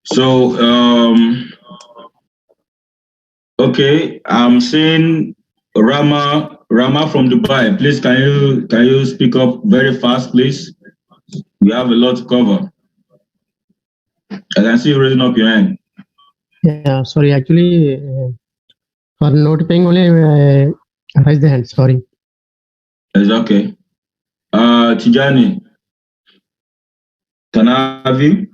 So, okay, I'm seeing Rama from Dubai. Please, can you speak up very fast, please? We have a lot to cover. I can see you raising up your hand. Yeah, sorry. Actually, for notifying only, raise the hand. Sorry. It's okay. Tijani, can I have you?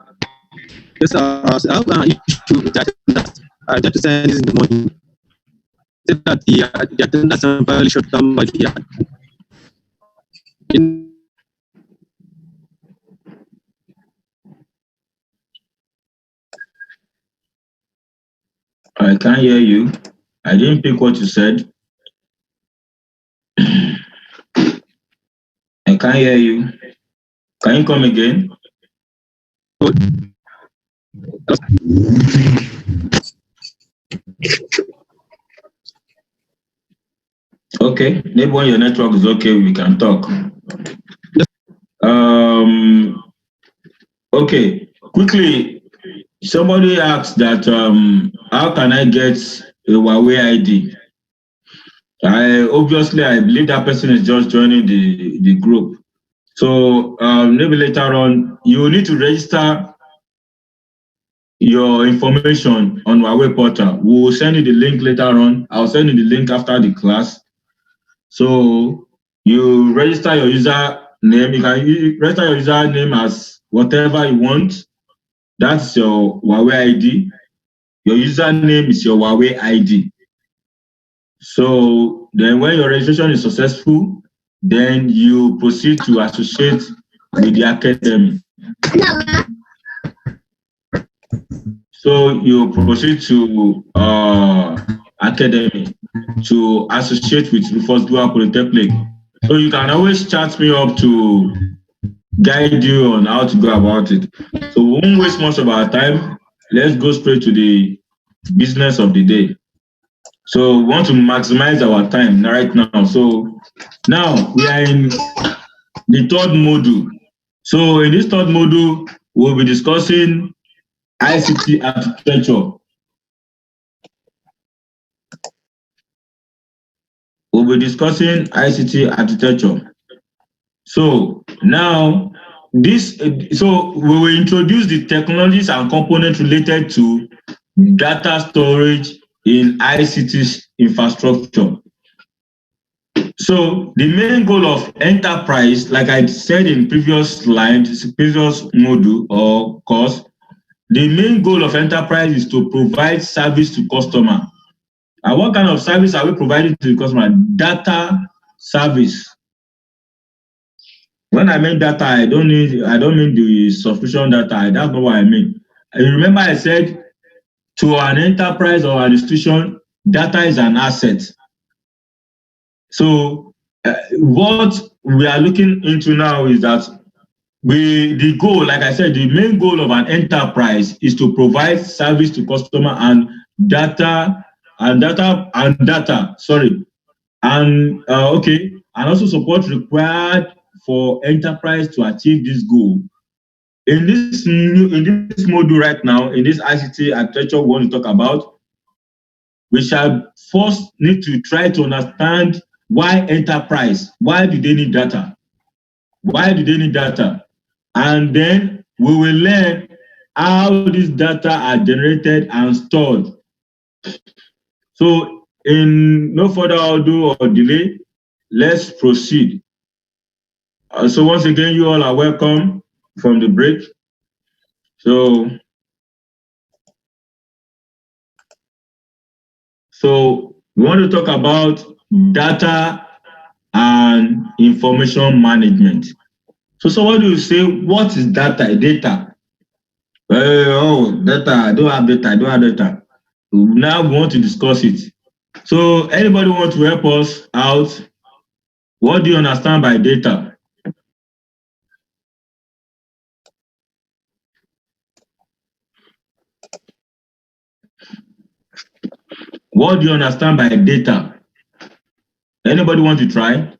Yes, I have an issue with the attendance. I tried to send this in the morning. Said that the attendance is temporarily shut down by the I can't hear you. I didn't pick what you said. I can't hear you. Can you come again? Okay, maybe when your network is okay, we can talk. Um, okay, quickly, somebody asked that how can I get a Huawei ID? I believe that person is just joining the group. So maybe later on you will need to register your information on Huawei portal. We will send you the link later on. I'll send you the link after the class. So you register your user name. You can register your username as whatever you want. That's your Huawei ID. Your username is your Huawei ID. So then when your registration is successful, then you proceed to associate with the academy. So you proceed to academy to associate with Rufus Giwa Polytechnic. So you can always chat me up to guide you on how to go about it. So we won't waste much of our time. Let's go straight to the business of the day. So we want to maximize our time right now. So now we are in the third module. So in this third module, we'll be discussing ICT architecture. We'll be discussing ICT architecture. So now so we will introduce the technologies and components related to data storage in ICT infrastructure. So the main goal of enterprise, like I said in previous module or course, the main goal of enterprise is to provide service to customer. And what kind of service are we providing to the customer? Data service. When I mean data, I don't mean the subscription data. That's not what I mean. You remember I said to an enterprise or an institution, data is an asset. So what we are looking into now is that the goal, like I said, the main goal of an enterprise is to provide service to customer and data, sorry, and okay, and also support required for enterprise to achieve this goal. In this module right now, in this ICT architecture we want to talk about, we shall first need to try to understand why do they need data? Why do they need data? And then we will learn how these data are generated and stored. So in no further ado or delay, let's proceed. So once again, you all are welcome from the break. So, so we want to talk about data and information management. So somebody will say, what is data? Data. Data. I don't have data. I don't have data. Now we want to discuss it. So anybody want to help us out? What do you understand by data? What do you understand by data? Anybody want to try?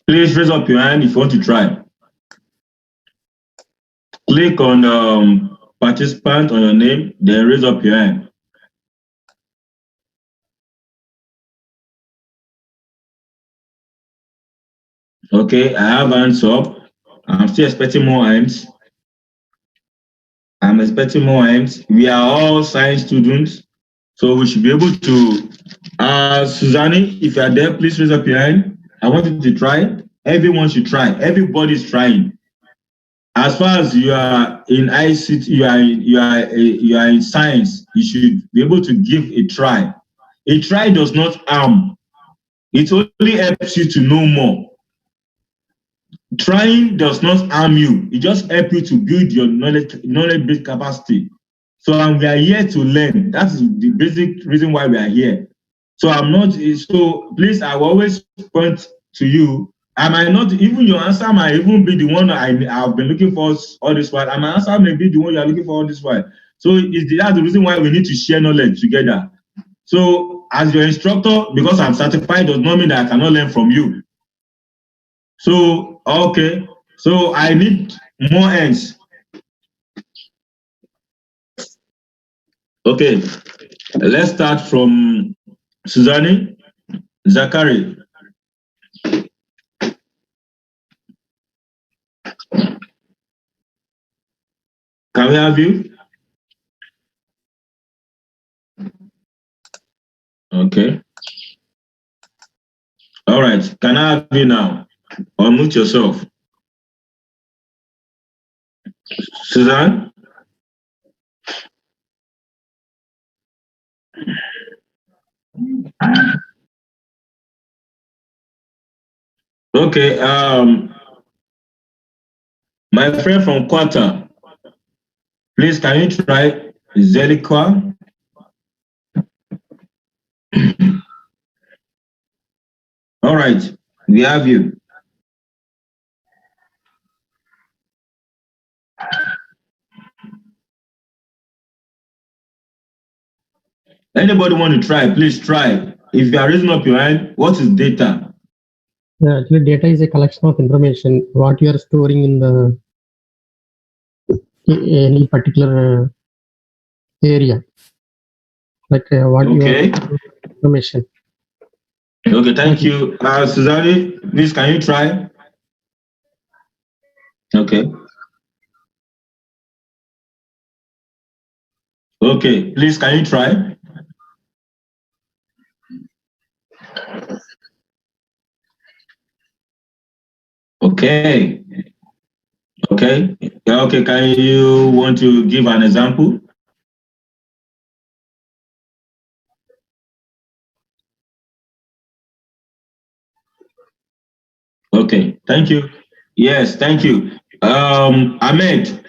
Please raise up your hand if you want to try. Click on participant on your name, then raise up your hand. Okay, I have hands up. I'm still expecting more hands. I'm expecting more hands. We are all science students, so we should be able to. Suzanne, if you are there, please raise up your hand. I want you to try. Everyone should try. Everybody's trying. As far as you are in ICT, you are in science, you should be able to give a try. A try does not harm. It only helps you to know more. Trying does not harm you. It just helps you to build your knowledge-based capacity. So we are here to learn. That's the basic reason why we are here. So I'm not. So please, I will always point to you. I might not even your answer might even be the one I've been looking for all this while. And my answer may be the one you are looking for all this while. So that's the reason why we need to share knowledge together. So as your instructor, because I'm certified, does not mean that I cannot learn from you. So okay. So I need more hands. Okay. Let's start from Suzanne. Zachary. Can we have you? Okay. All right. Can I have you now? Unmute yourself. Suzanne? Okay. My friend from Qatar, please can you try Zelikwa? All right. We have you. Anybody want to try? Please try. If you are raising up your hand, what is data? Actually, data is a collection of information what you are storing in the any particular area, like what Okay. information. Okay, thank you. Suzanne, please can you try? Okay. Okay, please can you try? Okay. Okay. Okay, can you want to give an example? Okay, thank you. Yes, thank you. Ahmed,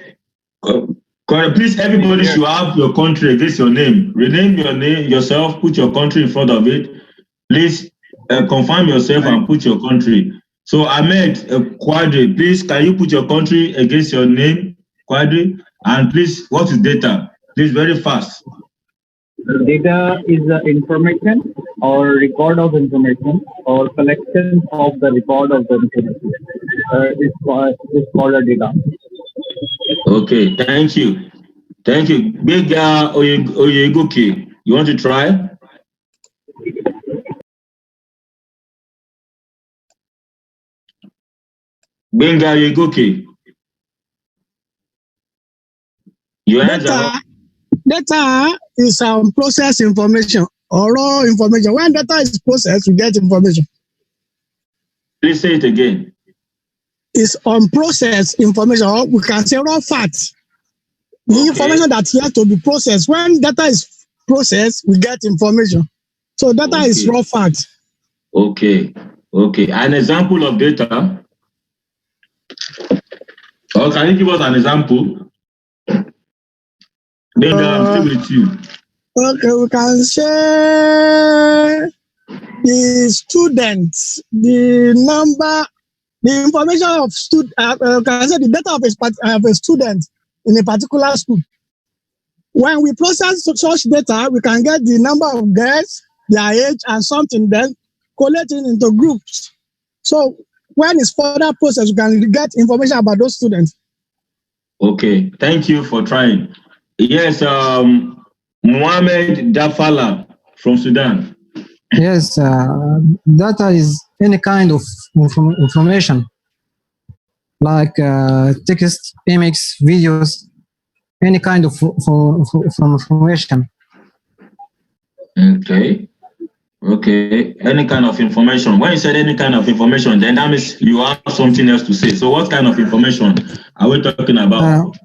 please, everybody should have your country against your name. Rename your name yourself, put your country in front of it. Please confirm yourself and put your country. So Ahmed Quadri, please can you put your country against your name, Quadri? And please, what is data? Please, very fast. Data is the information or record of information or collection of the record of the information. It's called a data. Okay, thank you. Thank you. Big Oyegoke, you want to try? Benga Oyegoke. Your hands are up. Data is process information or raw information. When data is processed, we get information. Please say it again. It's unprocessed information, or we can say raw facts. The information that has to be processed. When data is processed, we get information. So data is raw facts. Okay. Okay. An example of data. Or can you give us an example? Benga, I'm still with you. Okay, we can say the students, the number, the information of student. Can say the data of a student in a particular school. When we process such data, we can get the number of girls, their age, and something, then collect it into groups. So when it's further process, you can get information about those students. Okay, thank you for trying. Yes, Mohammed Dafala from Sudan. Yes, data is any kind of information like text, images, videos, any kind of information. Okay. Okay, any kind of information. When you said any kind of information, then that means you have something else to say. So what kind of information are we talking about?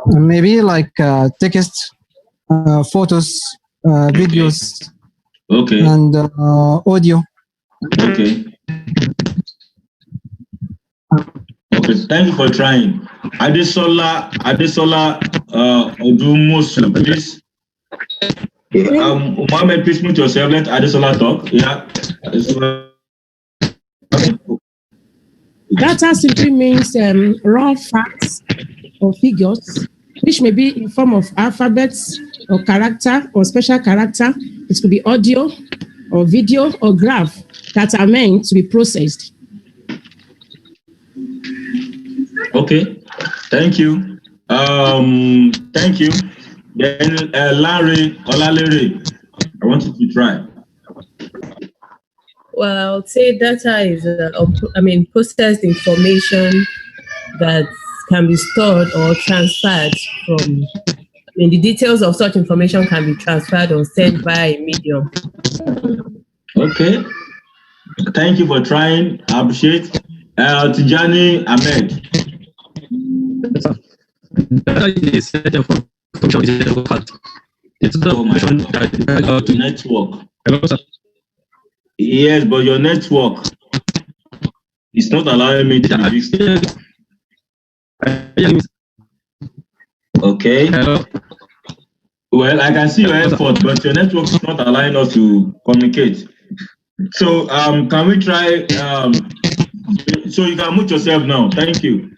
Maybe like text, photos, videos, okay, and audio. Okay. Okay, thank you for trying. Adesola Odumosu, please. Mohammed, please mute yourself. Let Adesola talk. Yeah. Data simply means raw facts or figures, which may be in form of alphabets or character or special character. It could be audio or video or graph that are meant to be processed. Okay, thank you. Thank you. Then Larry Olalere, I want you to try. Well, I would say data is, processed information that can be stored or transferred from. The details of such information can be transferred or sent by a medium. Okay. Thank you for trying. I appreciate. Tijani Ahmed. Network. Yes, but your network is not allowing me to use. Okay. Well, I can see your effort, but your network is not allowing us to communicate. So, can we try? So you can mute yourself now. Thank you.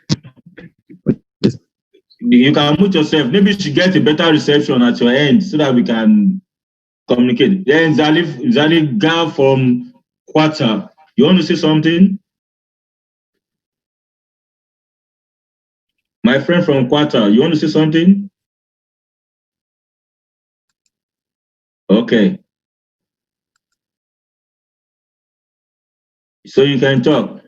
You can mute yourself. Maybe you should get a better reception at your end so that we can communicate. Then Zaliga from Quata, you want to say something? My friend from Quata, you want to say something? Okay. So you can talk.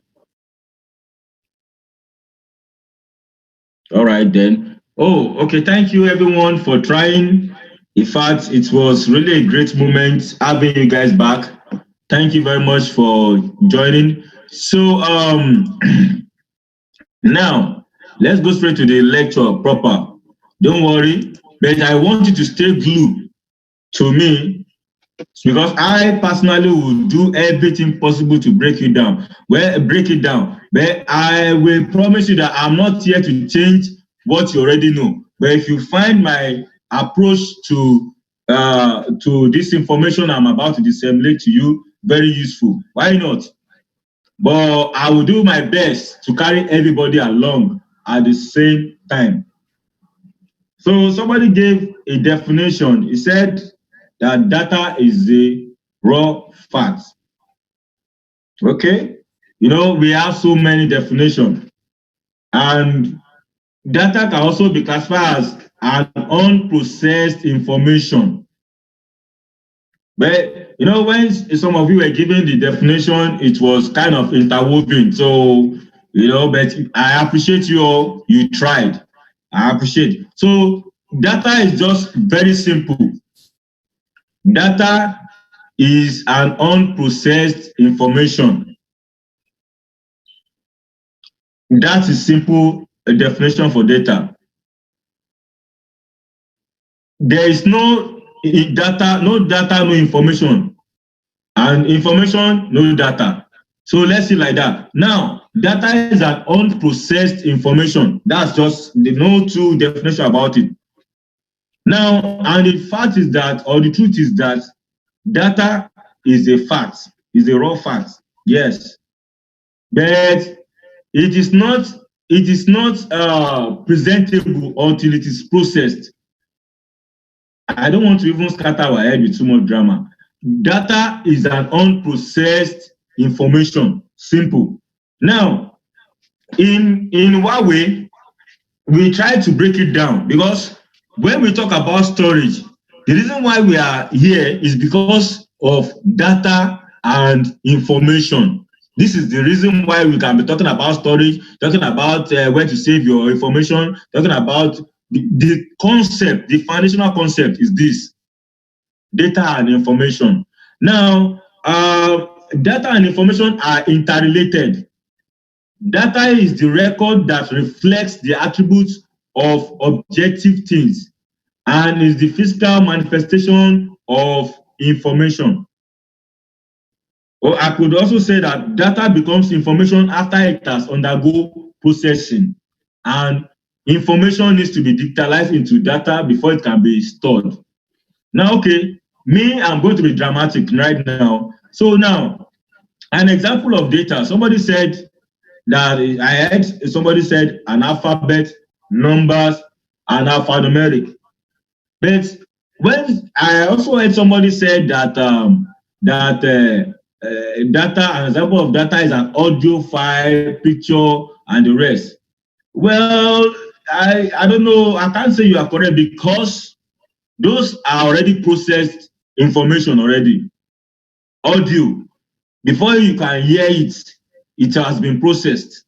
All right then. Oh, okay. Thank you everyone for trying. In fact, it was really a great moment having you guys back. Thank you very much for joining. So now let's go straight to the lecture proper. Don't worry, but I want you to stay glued to me because I personally will do everything possible to break it down. But I will promise you that I'm not here to change what you already know. But if you find my approach to this information I'm about to disseminate to you very useful, why not? But I will do my best to carry everybody along at the same time. So somebody gave a definition. He said that data is the raw fact. Okay? You know, we have so many definitions. And data can also be classified as an unprocessed information. But, you know, when some of you were given the definition, it was kind of interwoven. So, you know, but I appreciate you all. You tried. I appreciate. So, data is just very simple. Data is an unprocessed information. That is simple definition for data. There is no data, no information. And information, no data. So let's see like that. Now, data is an unprocessed information. That's just no two definition about it. Now, and the fact is that, or the truth is that, data is a fact, is a raw fact. Yes, but it is not presentable until it is processed. I don't want to even scatter our head with too much drama. Data is an unprocessed information. Simple. Now, in what way we try to break it down? Because when we talk about storage, the reason why we are here is because of data and information. This is the reason why we can be talking about storage, talking about where to save your information, talking about the concept, the foundational concept is this: data and information. Now, data and information are interrelated. Data is the record that reflects the attributes of objective things and is the physical manifestation of information. Or I could also say that data becomes information after it has undergone processing, and information needs to be digitalized into data before it can be stored. Now, okay, I'm going to be dramatic right now. So now, an example of data, somebody said that I heard somebody said an alphabet, numbers, and alphanumeric. But when I also heard somebody said that data, an example of data is an audio file, picture, and the rest. Well, I don't know. I can't say you are correct because those are already processed information already. Audio, before you can hear it, it has been processed.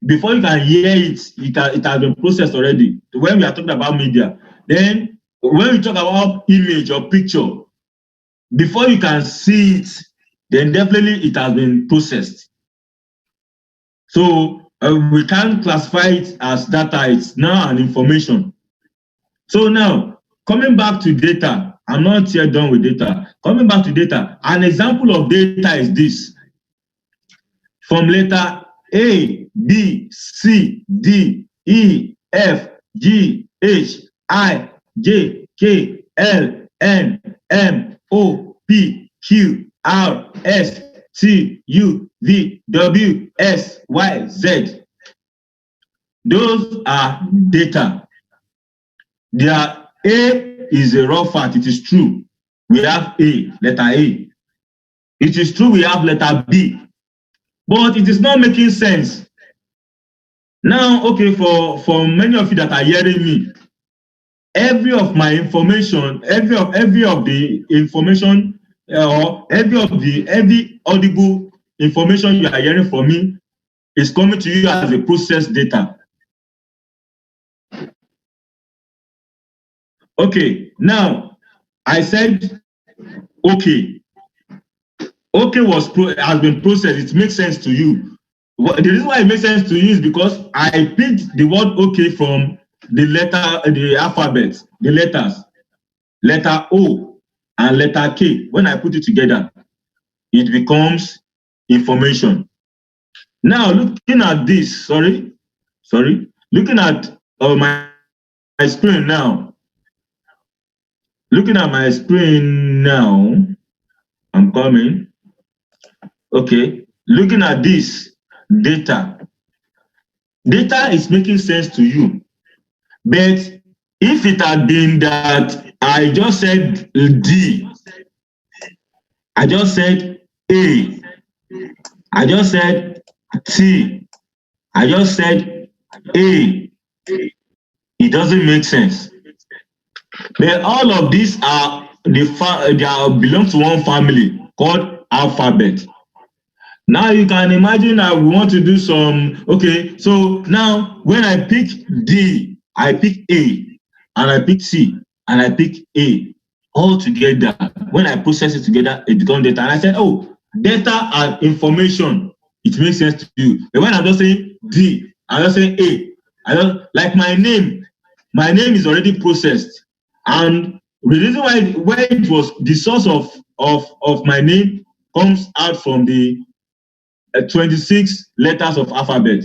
Before you can hear it, it has been processed already. When we are talking about media, then when we talk about image or picture, before you can see it, then definitely it has been processed. So we can't classify it as data, it's now an information. So now, coming back to data, I'm not yet done with data. Coming back to data, an example of data is this. From letter A, B, C, D, E, F, G, H, I, J, K, L, N, M, O, P, Q, R, S, T, U, V, W, S, Y, Z. Those are data. Their A is a raw fact. It is true. We have A, letter A. It is true we have letter B. But it is not making sense. Now, okay, for many of you that are hearing me, every of my information, every of the information, or every audible information you are hearing from me is coming to you as a processed data. Okay, now I said okay. Okay has been processed. It makes sense to you. The reason why it makes sense to you is because I picked the word okay from the alphabet, the letters, letter O and letter K. When I put it together, it becomes information. Now, looking at this, looking at my screen now. Looking at my screen now, I'm coming. Okay, looking at this data. Data is making sense to you. But if it had been that I just said D, I just said A, I just said T, I just said A, it doesn't make sense. But all of these are they belong to one family called alphabet. Now you can imagine that we want to do some, okay, so now when I pick D, I pick A, and I pick C, and I pick A, all together. When I process it together, it becomes data. And I said, oh, data and information, it makes sense to you. But when I'm just saying D, I'm just saying A, like my name is already processed. And the reason why it was the source of my name comes out from the 26 letters of alphabet.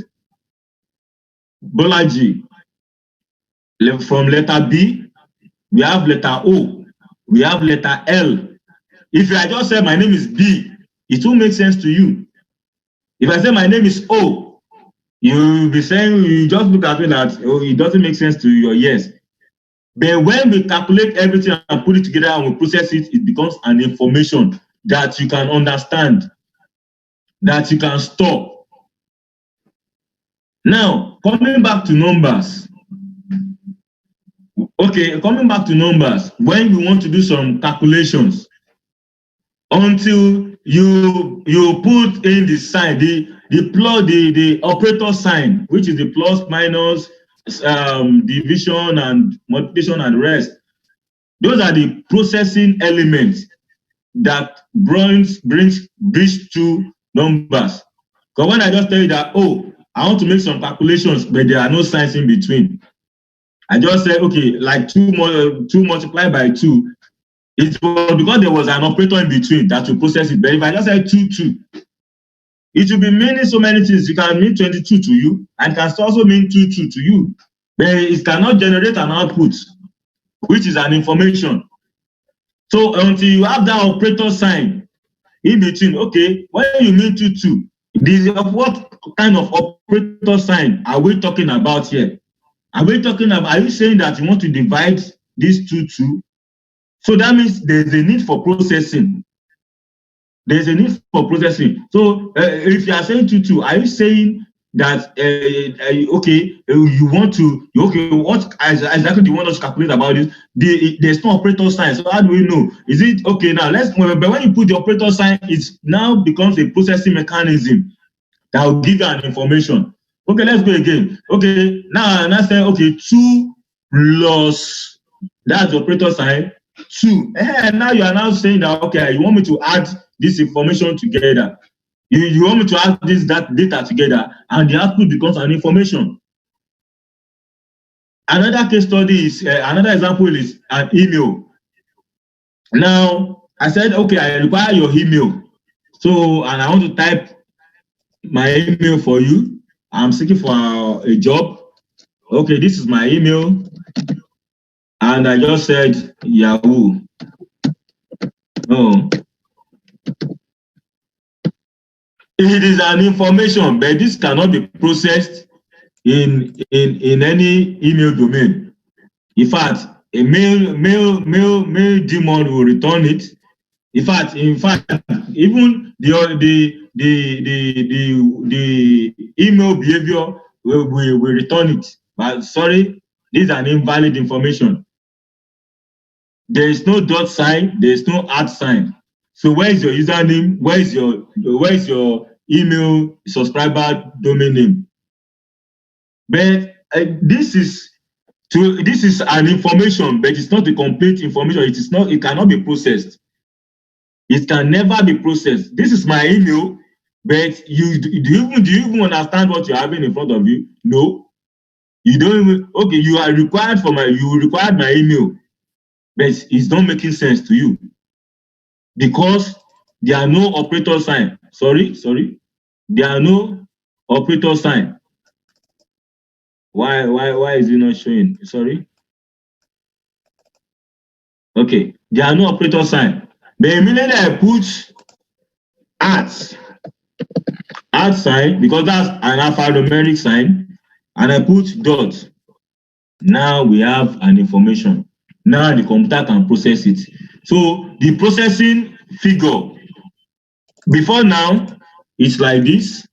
Bolaji. From letter B, we have letter O, we have letter L. If I just say my name is B, it will make sense to you. If I say my name is O, you'll be saying, you just look at me that, oh, it doesn't make sense to your ears. But when we calculate everything and put it together and we process it, it becomes an information that you can understand. that you can store. Now, coming back to numbers. Okay, coming back to numbers, when you want to do some calculations, until you put in the sign, the operator sign, which is the plus, minus, division and multiplication and rest. Those are the processing elements that brings bridge to numbers. Because when I just tell you that, oh, I want to make some calculations, but there are no signs in between. I just said, okay, like 2 multiplied by 2. It was because there was an operator in between that will process it. But if I just said 2, it will be meaning so many things. It can mean 22 to you, and it can also mean 2 to you. But it cannot generate an output, which is an information. So until you have that operator sign in between, okay, when you mean 2, what kind of operator sign are we talking about here? Are you saying that you want to divide these 2? So that means there's a need for processing. There's a need for processing. So if you are saying 2, are you saying that you want to, what exactly do you want us to calculate about this? There's no operator sign. So how do we know? Is it okay now? But when you put the operator sign, it now becomes a processing mechanism that will give you an information. Okay, let's go again. Okay, now I say, okay, 2 plus, that's the operator sign, 2. Now you are now saying that, okay, you want me to add this information together. You want me to add that data together, and the output becomes an information. Another case study is, another example is an email. Now, I said, okay, I require your email. So, and I want to type my email for you. I'm seeking for a job. Okay, this is my email. And I just said Yahoo. No. It is an information, but this cannot be processed in any email domain. In fact, a mail demon will return it. In fact, even the email behavior will return it. But sorry, this is an invalid information. There is no dot sign, there is no @ sign. So where is your username? Where is your email subscriber domain name? But this is an information, but it's not a complete information. It cannot be processed. It can never be processed. This is my email, but do you even understand what you're having in front of you? No. You don't even, okay, you required my email, but it's not making sense to you because there are no operator sign. Sorry. There are no operator sign. Why is it not showing? Sorry. Okay, there are no operator sign. But immediately I put @ sign, because that's an alphanumeric sign, and I put dot. Now we have an information. Now the computer can process it. So the processing figure, before now, it's like this.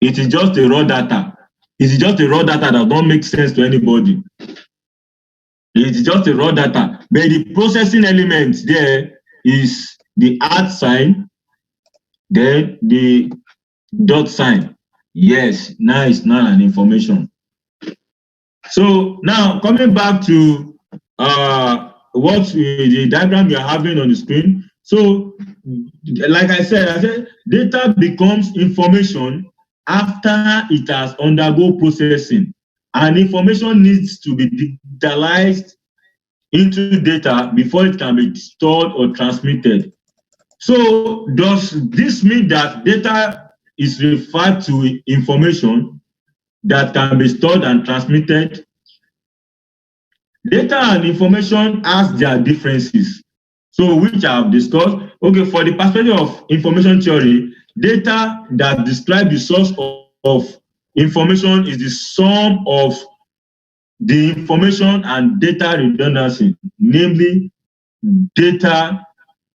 It is just a raw data. It is just a raw data that don't make sense to anybody. It is just a raw data. But the processing element there is the @ sign, then the dot sign. Yes, now it's not an information. So now coming back to the diagram we are having on the screen. So like I said data becomes information after it has undergone processing, and information needs to be digitalized into data before it can be stored or transmitted. So does this mean that data is referred to information that can be stored and transmitted? Data and information has their differences, so which I have discussed. Okay, for the perspective of information theory, data that describe the source of information is the sum of the information and data redundancy, namely data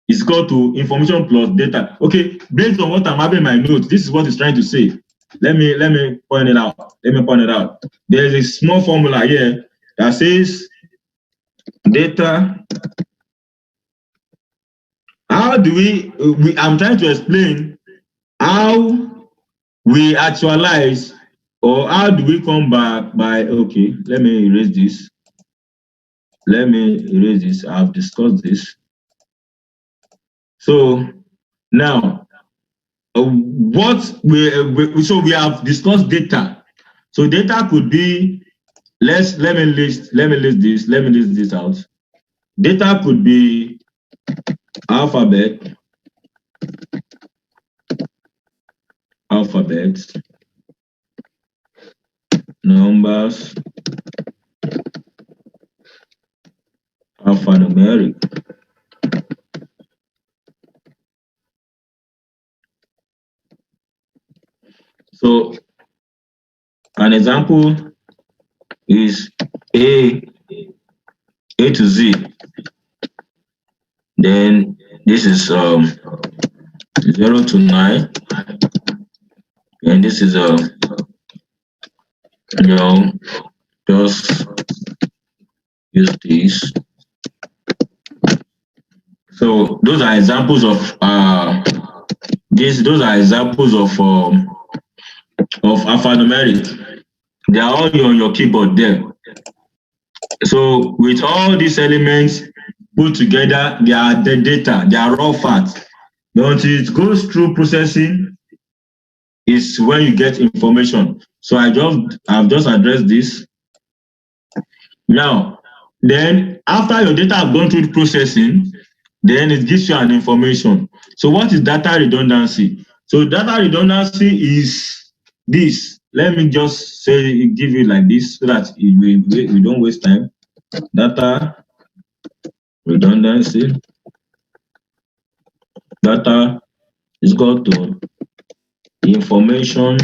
is equal to information plus data. Okay, based on what I'm having in my notes, this is what it's trying to say. Let me point it out. There is a small formula here that says data. How do we I'm trying to explain how we actualize, or how do we come back by, okay, let me erase this. I've discussed this. So now, so we have discussed data. So data could be, let me list this out. Data could be alphabet, numbers, alphanumeric. So an example is A to Z. Then this is 0 to 9, and this is just use this. So those are examples of alphanumeric. They are all on your keyboard there. So with all these elements put together, they are the data, they are raw facts. But until it goes through processing is when you get information. So I've just addressed this. Now, then after your data have gone through processing, then it gives you an information. So what is data redundancy? So data redundancy is this. Let me just give you like this so that we don't waste time. Data redundancy. Data is equal to information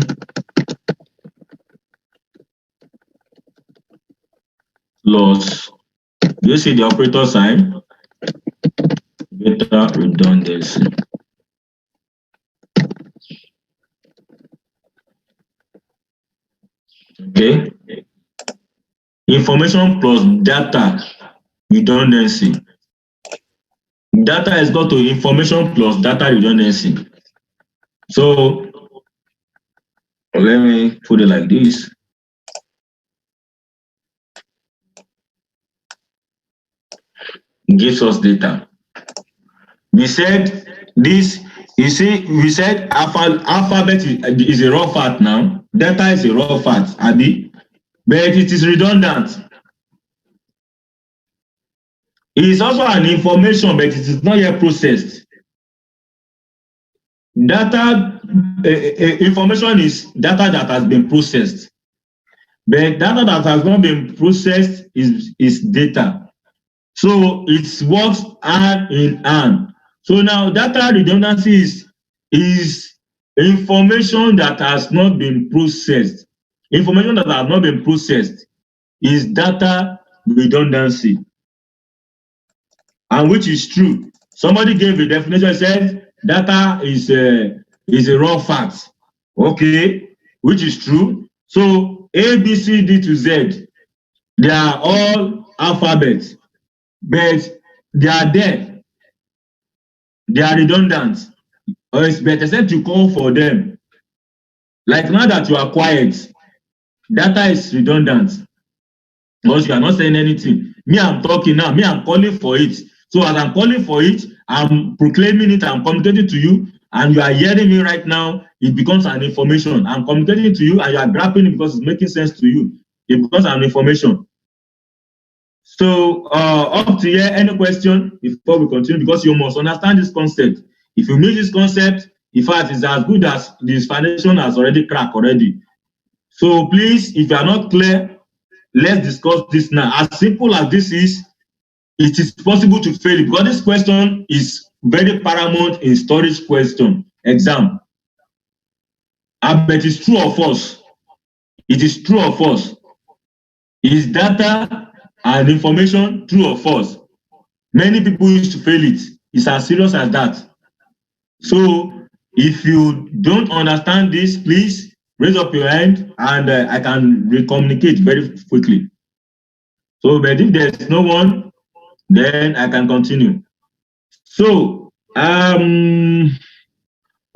plus, do you see the operator sign? Data redundancy. Okay. Information plus data redundancy. Data is equal to information plus data redundancy. So let me put it like this. It gives us data. We said this, you see, we said alphabet is a raw fact now. Data is a raw fact, Abi, but it is redundant. It is also an information, but it is not yet processed. Data, information is data that has been processed, but data that has not been processed is data. So it works hand in hand. So now data redundancy is information that has not been processed. Information that has not been processed is data redundancy, and which is true. Somebody gave a definition, said data is a raw fact. Okay, which is true. So A, B, C, D to Z, they are all alphabets, but they are there. They are redundant, or it's better said to call for them. Like now that you are quiet, data is redundant because you are not saying anything. Me, I'm talking now. Me, I'm calling for it. So as I'm calling for it, I'm proclaiming it, I'm communicating to you, and you are hearing me right now. It becomes an information. I'm communicating to you, and you are grabbing it because it's making sense to you. It becomes an information. So up to here, any question before we continue? Because you must understand this concept. If you miss this concept, in fact, it's as good as this foundation has already cracked already. So please, if you are not clear, let's discuss this now. As simple as this is, it is possible to fail it because this question is very paramount in storage question exam. But it's true or false? It is true or false? Is data and information true or false? Many people used to fail it. It's as serious as that. So if you don't understand this, please raise up your hand and I can communicate very quickly. So, but if there's no one, then I can continue. So, okay,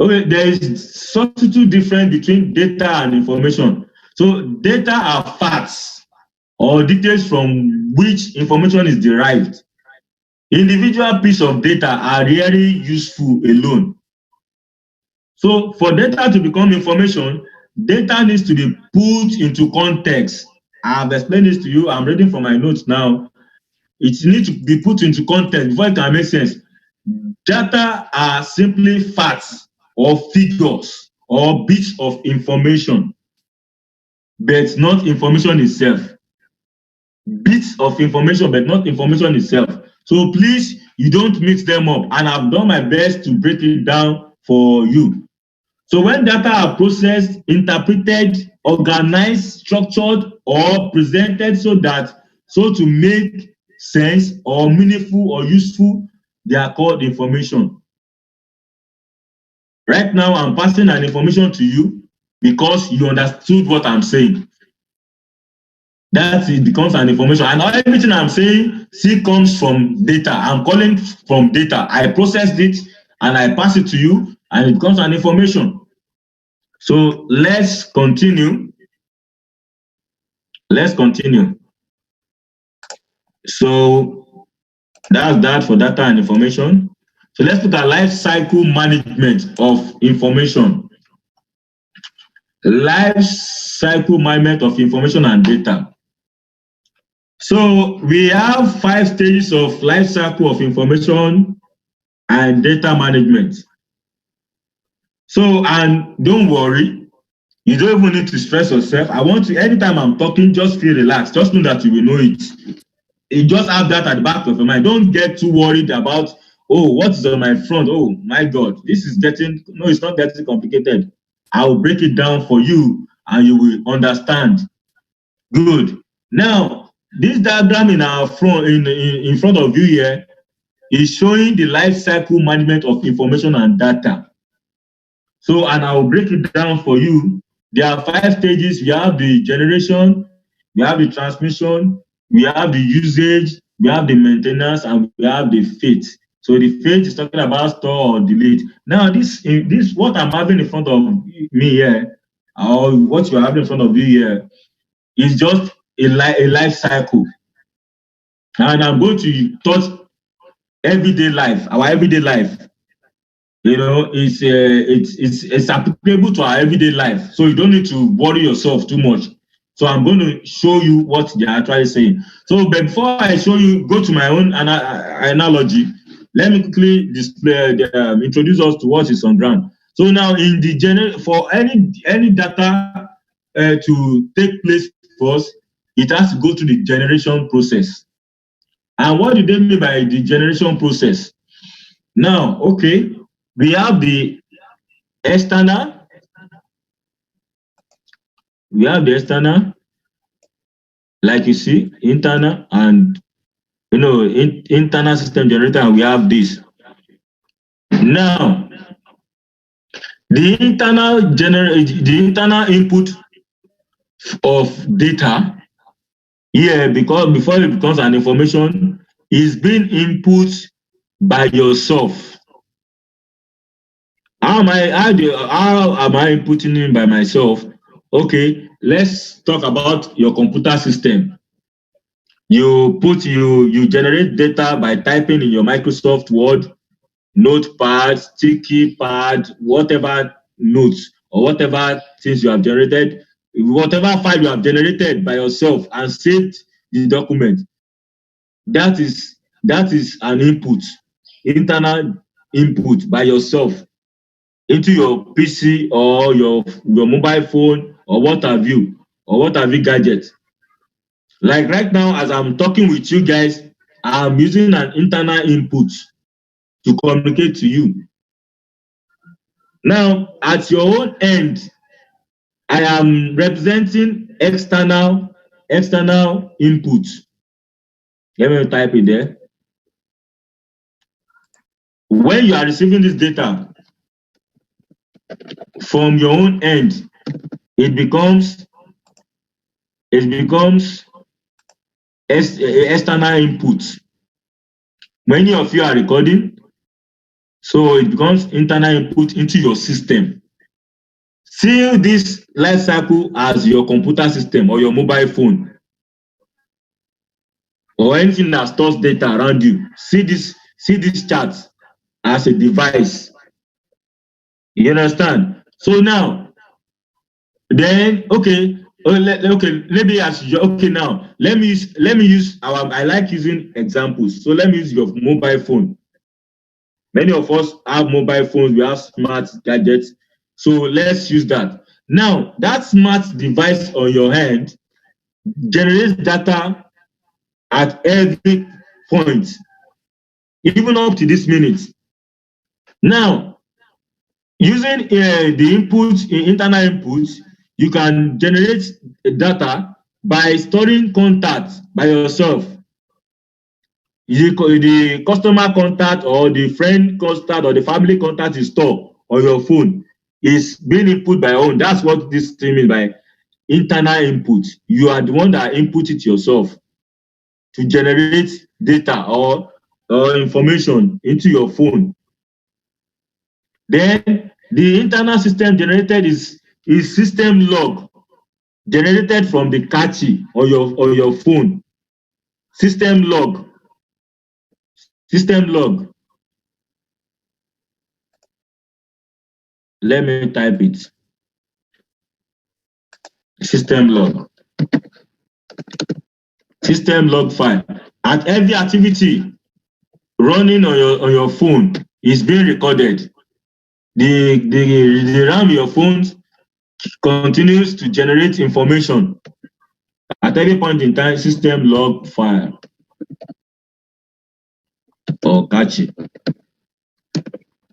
there is substitute difference between data and information. So, data are facts or details from which information is derived. Individual pieces of data are rarely useful alone. So for data to become information, data needs to be put into context. I've explained this to you. I'm reading from my notes now. It needs to be put into context before it can make sense. Data are simply facts or figures or bits of information, but not information itself. Bits of information, but not information itself. So please, you don't mix them up. And I've done my best to break it down for you. So when data are processed, interpreted, organized, structured, or presented so to make sense or meaningful or useful, they are called information. Right now, I'm passing an information to you because you understood what I'm saying. That it becomes an information. And everything I'm saying still comes from data. I'm calling from data. I processed it and I pass it to you and it becomes an information. So let's continue. Let's continue. So that's that for data and information. So let's look at life cycle management of information. Life cycle management of information and data. So we have 5 stages of life cycle of information and data management. So, and don't worry, you don't even need to stress yourself. I want you, anytime I'm talking, just feel relaxed. Just know that you will know it. You just have that at the back of your mind. Don't get too worried about, oh, what's on my front? Oh, my God, this is getting, no, it's not getting complicated. I will break it down for you and you will understand. Good. Now, this diagram in our front, in front of you here, is showing the life cycle management of information and data. So, and I will break it down for you. There are 5 stages. We have the generation, we have the transmission, we have the usage, we have the maintenance, and we have the fate. So the fate is talking about store or delete. Now, this what I'm having in front of me here, or what you are having in front of you here, is just a life cycle. And I'm going to touch everyday life, our everyday life. You know, it's applicable to our everyday life. So you don't need to worry yourself too much. So I'm going to show you what they are actually saying. So but before I show you, go to my own analogy. Let me quickly display, introduce us to what is on ground. So now in the for any data to take place first, it has to go through the generation process. And what do they mean by the generation process? Now, okay, we have the external. We have the external, like you see, internal, and you know, internal system generator, and we have this. Now, the internal input of data here, because before it becomes an information, is being input by yourself. How am I inputting in by myself? Okay, let's talk about your computer system. You generate data by typing in your Microsoft Word, Notepad, sticky pad, whatever notes or whatever things you have generated, whatever file you have generated by yourself and saved the document. That is an input, internal input by yourself into your PC or your mobile phone or what have you gadget. Like right now, as I'm talking with you guys, I'm using an internal input to communicate to you. Now, at your own end, I am representing external input. Let me type it there. when you are receiving this data from your own end, it becomes external input. Many of you are recording, so it becomes internal input into your system. See this life cycle as your computer system or your mobile phone or anything that stores data around you. See this chart as a device. You understand? So now, then okay, maybe now let me use I like using examples. So let me use your mobile phone. Many of us have mobile phones, we have smart gadgets. So let's use that. Now, that smart device on your hand generates data at every point, even up to this minute. Now, using the internal input, you can generate data by storing contacts by yourself. The customer contact or the friend contact or the family contact you store on your phone is being input by your own. That's what this thing means by internal input. You are the one that input it yourself to generate data or information into your phone. Then the internal system generated is system log generated from the cache or your phone. System log. Let me type it. System log file. At every activity running on your phone is being recorded. The RAM of your phone continues to generate information at every point in time. System log file or cache.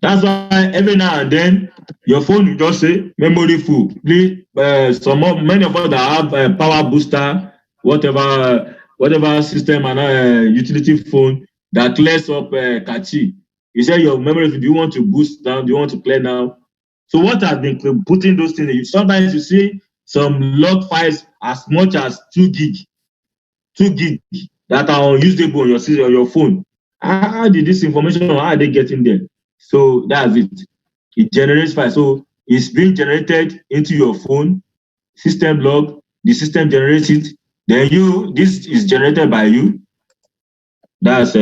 That's why every now and then your phone will just say memory full. Please, many of us that have power booster, whatever system and utility phone that clears up cache. You say your memory, do you want to boost down? Do you want to clear now? So what has been putting those things? Sometimes you see some log files as much as 2 gig that are unusable on your phone. How did this information? How are they getting there? So that's it. It generates files. So it's being generated into your phone, system log, the system generates it. Then this is generated by you. That's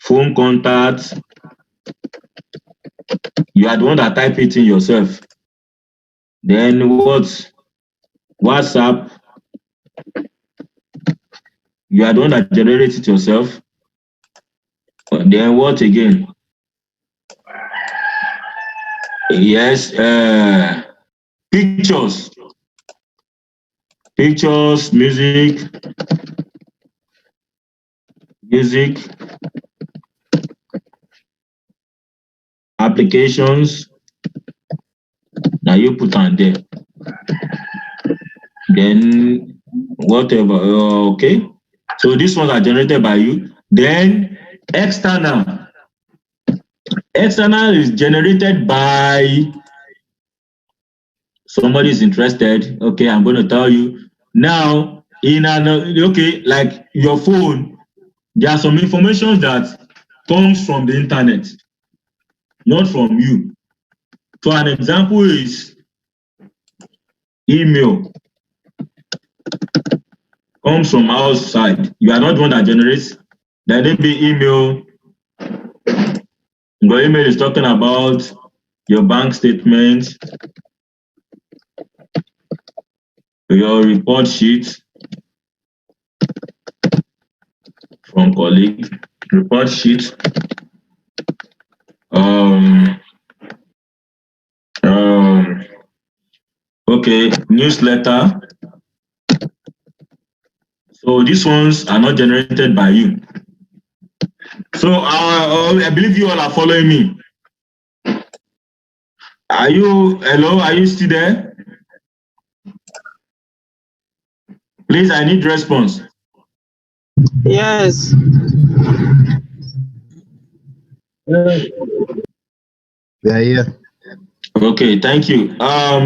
phone contact. You are the one that type it in yourself. Then WhatsApp. You are the one that generates it yourself. Then what again? Yes, pictures, music, applications. Now you put on there. Then whatever. Okay. So these ones are generated by you. Then external. External is generated by somebody is interested. Okay, I'm going to tell you now. Like your phone, there are some information that comes from the internet, not from you. So an example is email. Comes from outside. You are not the one that generates. There may be email. Your email is talking about your bank statement, your report sheet from colleague, report sheet, okay, newsletter. So these ones are not generated by you. So I believe you all are following me. Hello, are you still there? Please, I need response. Yes. We are here. Okay, thank you. We are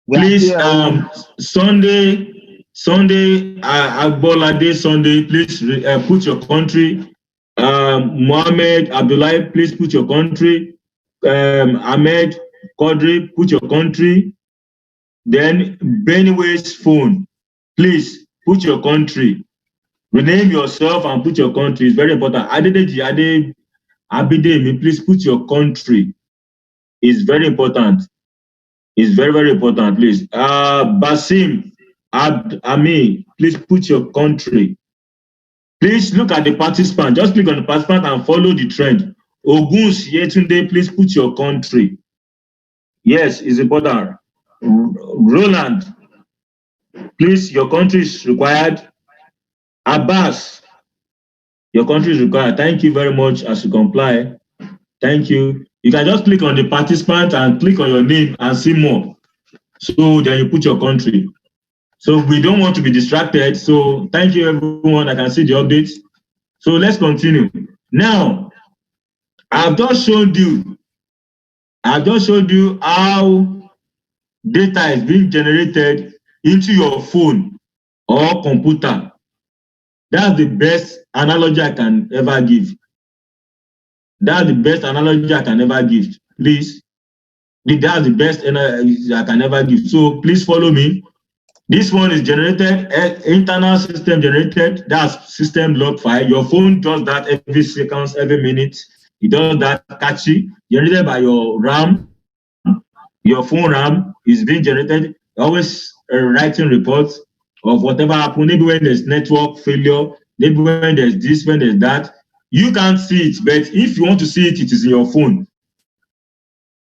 Please, here. Sunday, Agbolade Sunday, please put your country. Mohammed Abdullahi, please put your country. Ahmed Quadri, put your country. Then Benway's phone, please put your country. Rename yourself and put your country. It's very important. Adedeji Abidemi, please put your country. It's very important. It's very, very important, please. Basim Ami, please put your country. Please look at the participant. Just click on the participant and follow the trend. Oguns Yetunde, please put your country. Yes, it's important. Roland, please, your country is required. Abbas, your country is required. Thank you very much as you comply. Thank you. You can just click on the participant and click on your name and see more. So then you put your country. So we don't want to be distracted. So thank you everyone. I can see the updates. So let's continue. Now, I've just showed you how data is being generated into your phone or computer. That's the best analogy I can ever give. That's the best analogy I can ever give. Please. That's the best analogy I can ever give. So please follow me. This one is generated, internal system generated. That's system log file. Your phone does that every seconds, every minute. It does that catchy. Generated by your RAM. Your phone RAM is being generated. Always writing reports of whatever happened. Maybe when there's network failure, maybe when there's this, when there's that. You can't see it, but if you want to see it, it is in your phone.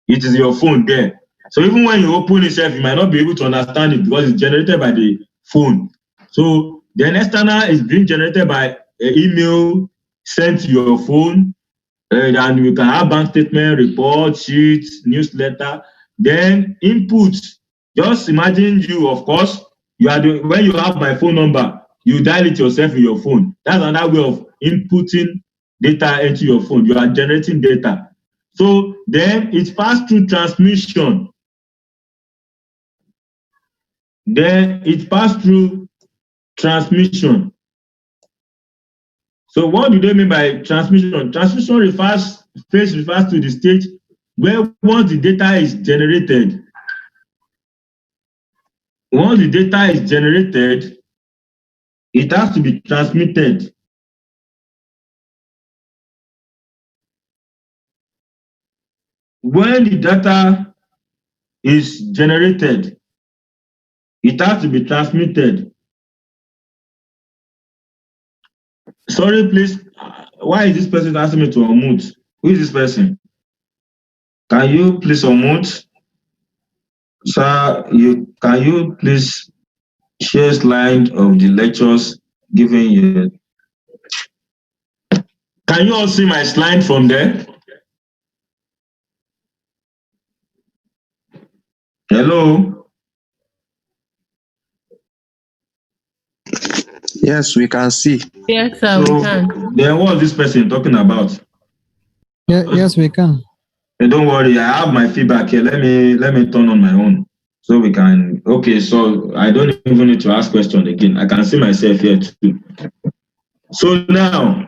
It is your phone there. So even when you open itself, you might not be able to understand it because it's generated by the phone. So the external is being generated by an email sent to your phone, and you can have bank statement, report, sheets, newsletter. Then input. Just imagine you, of course, when you have my phone number, you dial it yourself in your phone. That's another way of inputting data into your phone. You are generating data. So then it passed through transmission. Then it passed through transmission. So what do they mean by transmission? Transmission refers to the stage where once the data is generated, it has to be transmitted. When the data is generated, it has to be transmitted. Sorry, please. Why is this person asking me to unmute? Who is this person? Can you please unmute? Sir, can you please share slide of the lectures given you? Can you all see my slide from there? Hello? Yes, we can see. Yes, sir, we can. Then what is this person talking about? Yeah, yes, we can. Don't worry, I have my feedback here. Let me turn on my own so we can. Okay, so I don't even need to ask question again. I can see myself here too. So now,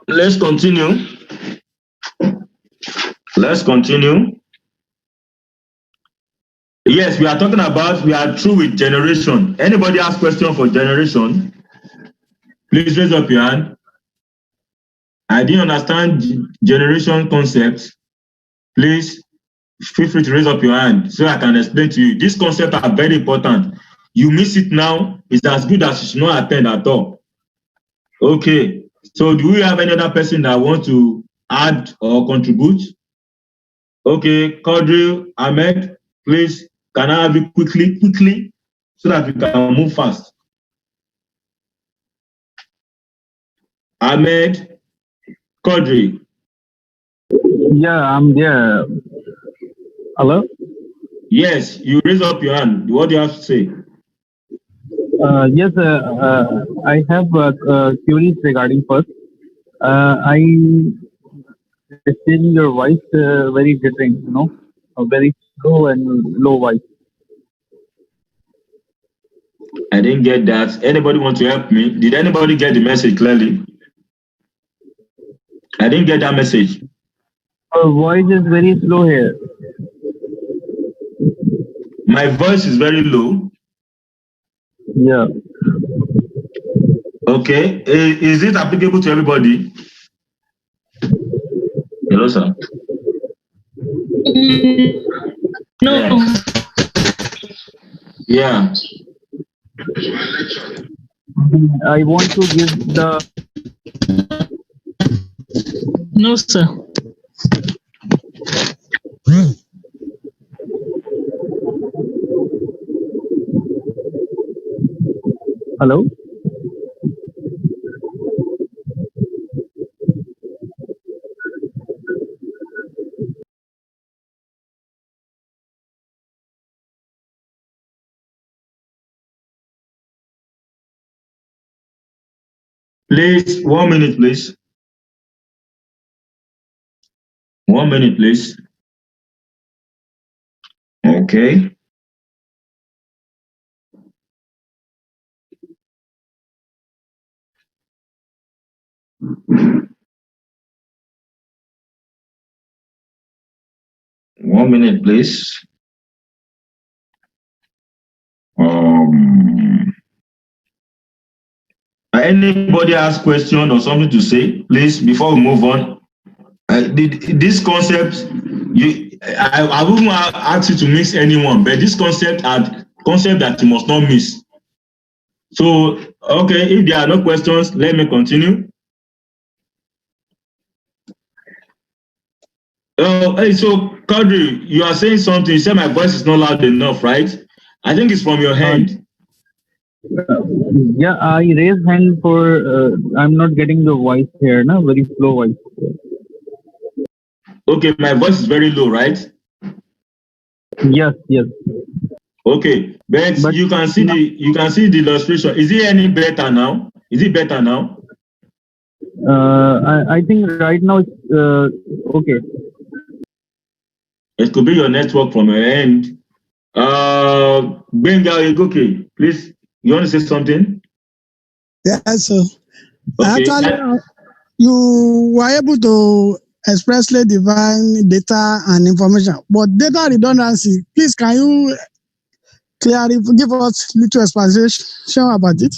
let's continue. Yes, we are through with generation. Anybody has question for generation? Please raise up your hand. I didn't understand generation concepts. Please feel free to raise up your hand so I can explain to you. These concepts are very important. You miss it now, it's as good as you should not attend at all. Okay, so do we have any other person that wants to add or contribute? Okay, Quadri, Ahmed, please, can I have you quickly, so that we can move fast? Ahmed, Quadri. Yeah, I'm there. Hello? Yes, you raise up your hand. What do you have to say? Yes, I have queries regarding first. I receiving your voice very jittering, very slow and low voice. I didn't get that. Anybody want to help me? Did anybody get the message clearly? I didn't get that message. Your voice is very slow here. My voice is very low. Yeah. Okay. Is it applicable to everybody? Hello, sir. No. Yeah. I want to give the. No, sir. Hello? Please, 1 minute, please. 1 minute, please. Okay. One minute, please. Anybody has question or something to say, please, before we move on. This concept, I wouldn't ask you to mix anyone, but this concept that you must not miss. So, okay, if there are no questions, let me continue. Hey, so Kadri, you are saying something. You said my voice is not loud enough, right? I think it's from your hand. Yeah, I raised hand for. I'm not getting the voice here, na? Very slow voice. Okay, my voice is very low, right? Yes, yes. Okay, but you can see the illustration. Is it any better now? Is it better now? I think right now it's okay. It could be your network from your end. Benga Igoke, please, you want to say something? Yes, sir. Okay. Actually, you were able to expressly define data and information, but data redundancy, please, can you give us little explanation about it?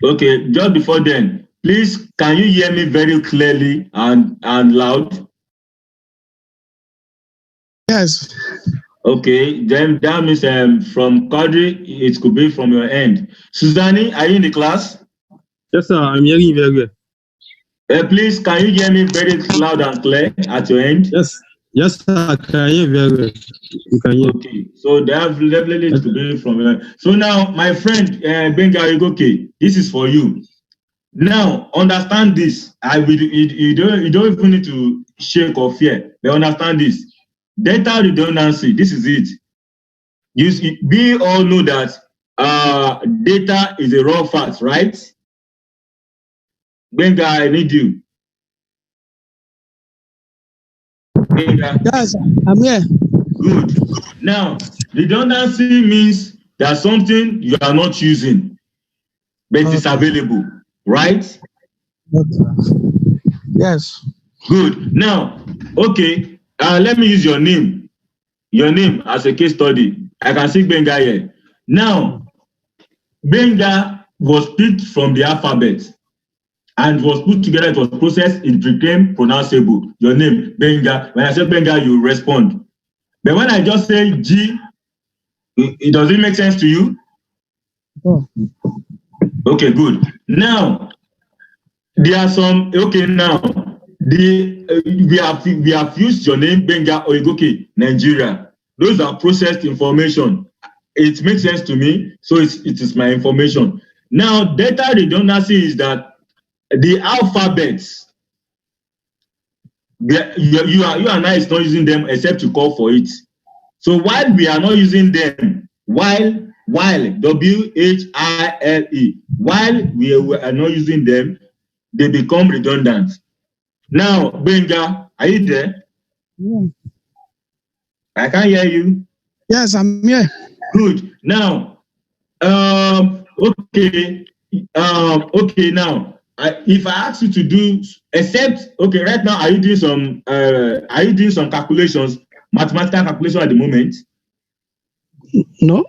Okay, just before then, please, can you hear me very clearly and loud? Yes. Okay, then that means from Kadri, it could be from your end. Suzani, are you in the class? Yes, sir. I'm hearing you very well. Please, can you hear me very loud and clear at your end? Yes. Yes, sir. I can hear very well. You can hear. Okay, so definitely it could be from your end. So now, my friend Benga Igoke, this is for you. Now, understand this. You don't even need to shake or fear, but understand this. Data redundancy, this is it. We all know that data is a raw fact, right? Benga, I need you. Benga. Yes, I'm here. Good. Now, redundancy means there's something you are not using, but it's available, right? Yes. Good. Now, okay, let me use your name as a case study. I can see Benga here. Now, Benga was picked from the alphabet and was put together, it was processed, it became pronounceable. Your name, Benga. When I say Benga, you respond. But when I just say G, it doesn't make sense to you? Oh. Okay, good. Now, there are some, okay, now, we have used your name, Benga Oigoke, Nigeria. Those are processed information. It makes sense to me, so it is my information. Now, data redundancy is that the alphabets, you and I is not using them except to call for it. So while we are not using them, while while, W-H-I-L-E, while we are not using them, they become redundant. Now, Benga, are you there? Yeah. I can't hear you. Yes, I'm here. Good. Now, okay. Now, if I ask you to do, right now, are you doing some calculations, mathematical calculation at the moment? No.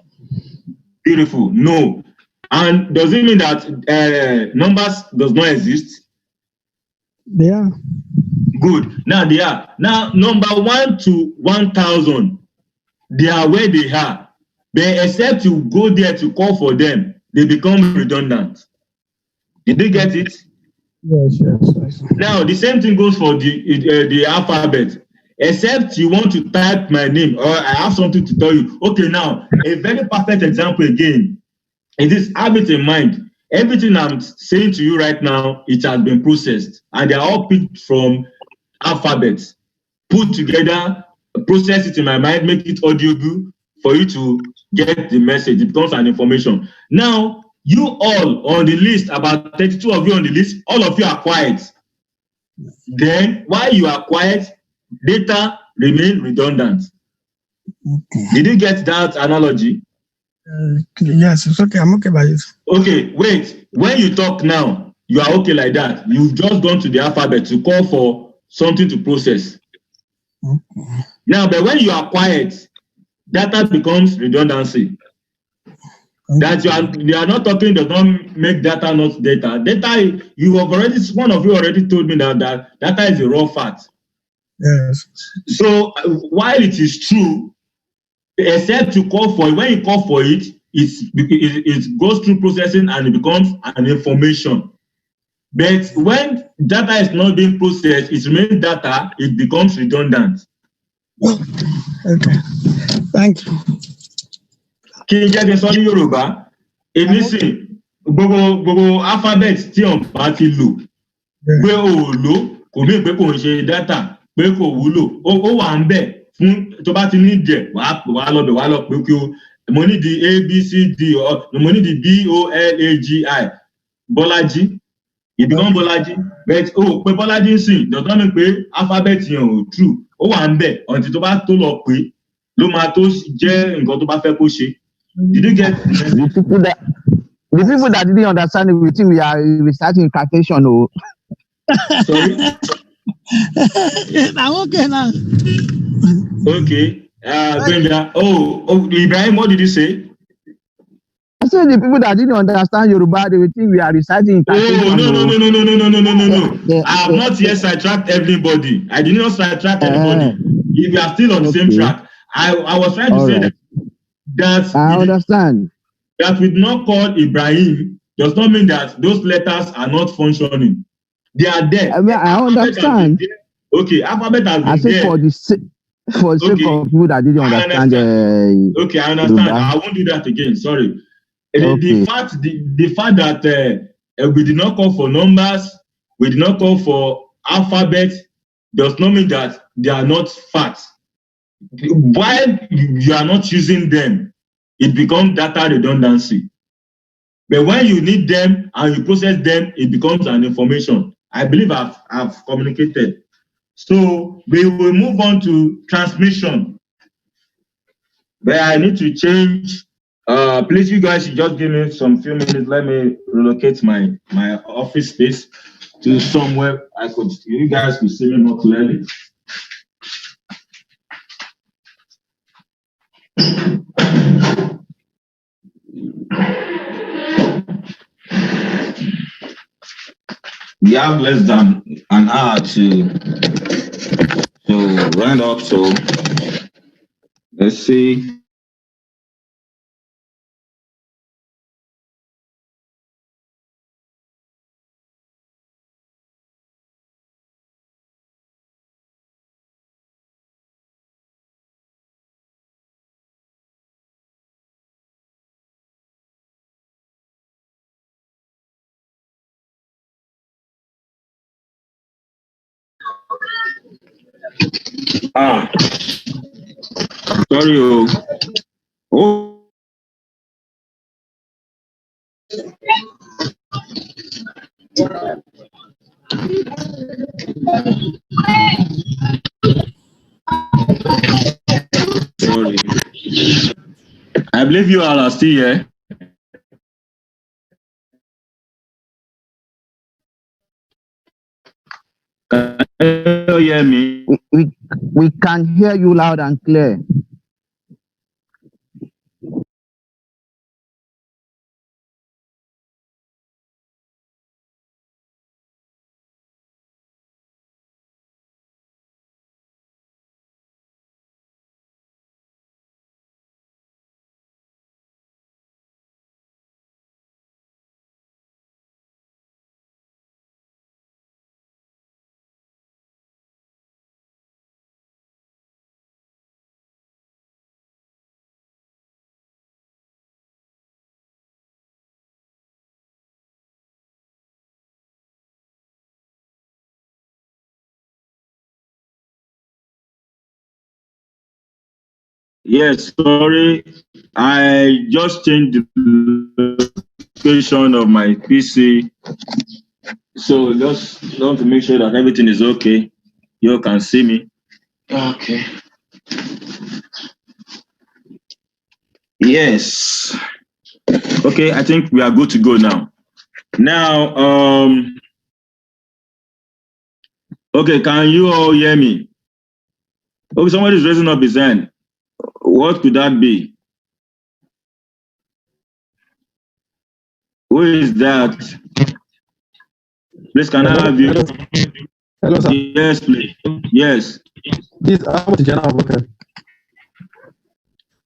Beautiful. No. And does it mean that numbers does not exist? They are. Good. Now they are. Now, number 1 to 1,000, they are where they are. But except you go there to call for them, they become redundant. Did you get it? Yes. Now, the same thing goes for the alphabet. Except you want to type my name, or I have something to tell you. Okay, now, a very perfect example again is this: have it in mind. Everything I'm saying to you right now, it has been processed, and they are all picked from alphabets, put together, process it in my mind, make it audible for you to get the message. It becomes an information. Now, you all on the list, about 32 of you on the list, all of you are quiet. Then, while you are quiet, data remain redundant. Okay. Did you get that analogy? Yes, it's okay. I'm okay by it. Okay, wait. When you talk now, you are okay like that. You've just gone to the alphabet to call for something to process. Okay. Now, but when you are quiet, data becomes redundancy. That you are not talking does not make data not data. Data, one of you already told me that data is a raw fact. Yes. So while it is true, except to call for it, when you call for it, it goes through processing and it becomes an information. But when data is not being processed, it remains data, it becomes redundant. Okay. Thank you. Kí n jẹ́ kí n sọ ní Yorùbá, èmi sì gbogbo alphabet tí ọ̀n bá ti lò pé o ò lò kò mí pé kò ń ṣe data pé kò wúlò ó wà ń bẹ̀ fún tó bá ti ní díẹ̀ wàá lọ bẹ̀ wàá lọ pé kí o mo ní di ABCD mo ní di BOLAGI Bọ́lájí ìbíkan Bọ́lájí but o pé Bọ́lájí ń sìn does not mean pé alphabet yẹn ò true ó wà ń bẹ̀ until tó bá tó lọ pé ló máa tó jẹ́ nǹkan tó bá fẹ́ kó ṣe. Did you get the people that didn't understand it, we think we are reciting incantation? Oh, sorry. I'm okay now. Okay. Benga. Ibrahim, what did you say? I said the people that didn't understand Yoruba, they will think we are reciting incantation. No. I have not yet sidetracked everybody. I did not sidetrack anybody. If you are still on the same track, I was trying to say that I understand. That we not call Ibrahim does not mean that those letters are not functioning. They are there. I understand. Okay, alphabet has been I said there. for the sake of people that didn't understand. Okay, I understand. I won't do that again. Sorry. The fact that we did not call for numbers, we did not call for alphabet, does not mean that they are not facts. While you are not using them, it becomes data redundancy. But when you need them and you process them, it becomes an information. I believe I've communicated. So we will move on to transmission. But I need to change. Please, you guys should just give me some few minutes. Let me relocate my office space to somewhere you guys could see me more clearly. We have less than an hour to round up, so let's see. Sorry. Sorry. I believe you all are still here. Can you hear me? We can hear you loud and clear. Yes, sorry. I just changed the location of my PC. So just want to make sure that everything is okay. You can see me. Okay. Yes. Okay, I think we are good to go now. Now, okay, can you all hear me? Okay, somebody is raising up his hand. What could that be? Who is that? Please, can I have you? Hello, sir. Yes, please. Yes. This is Ahmed Tijani Abubakar.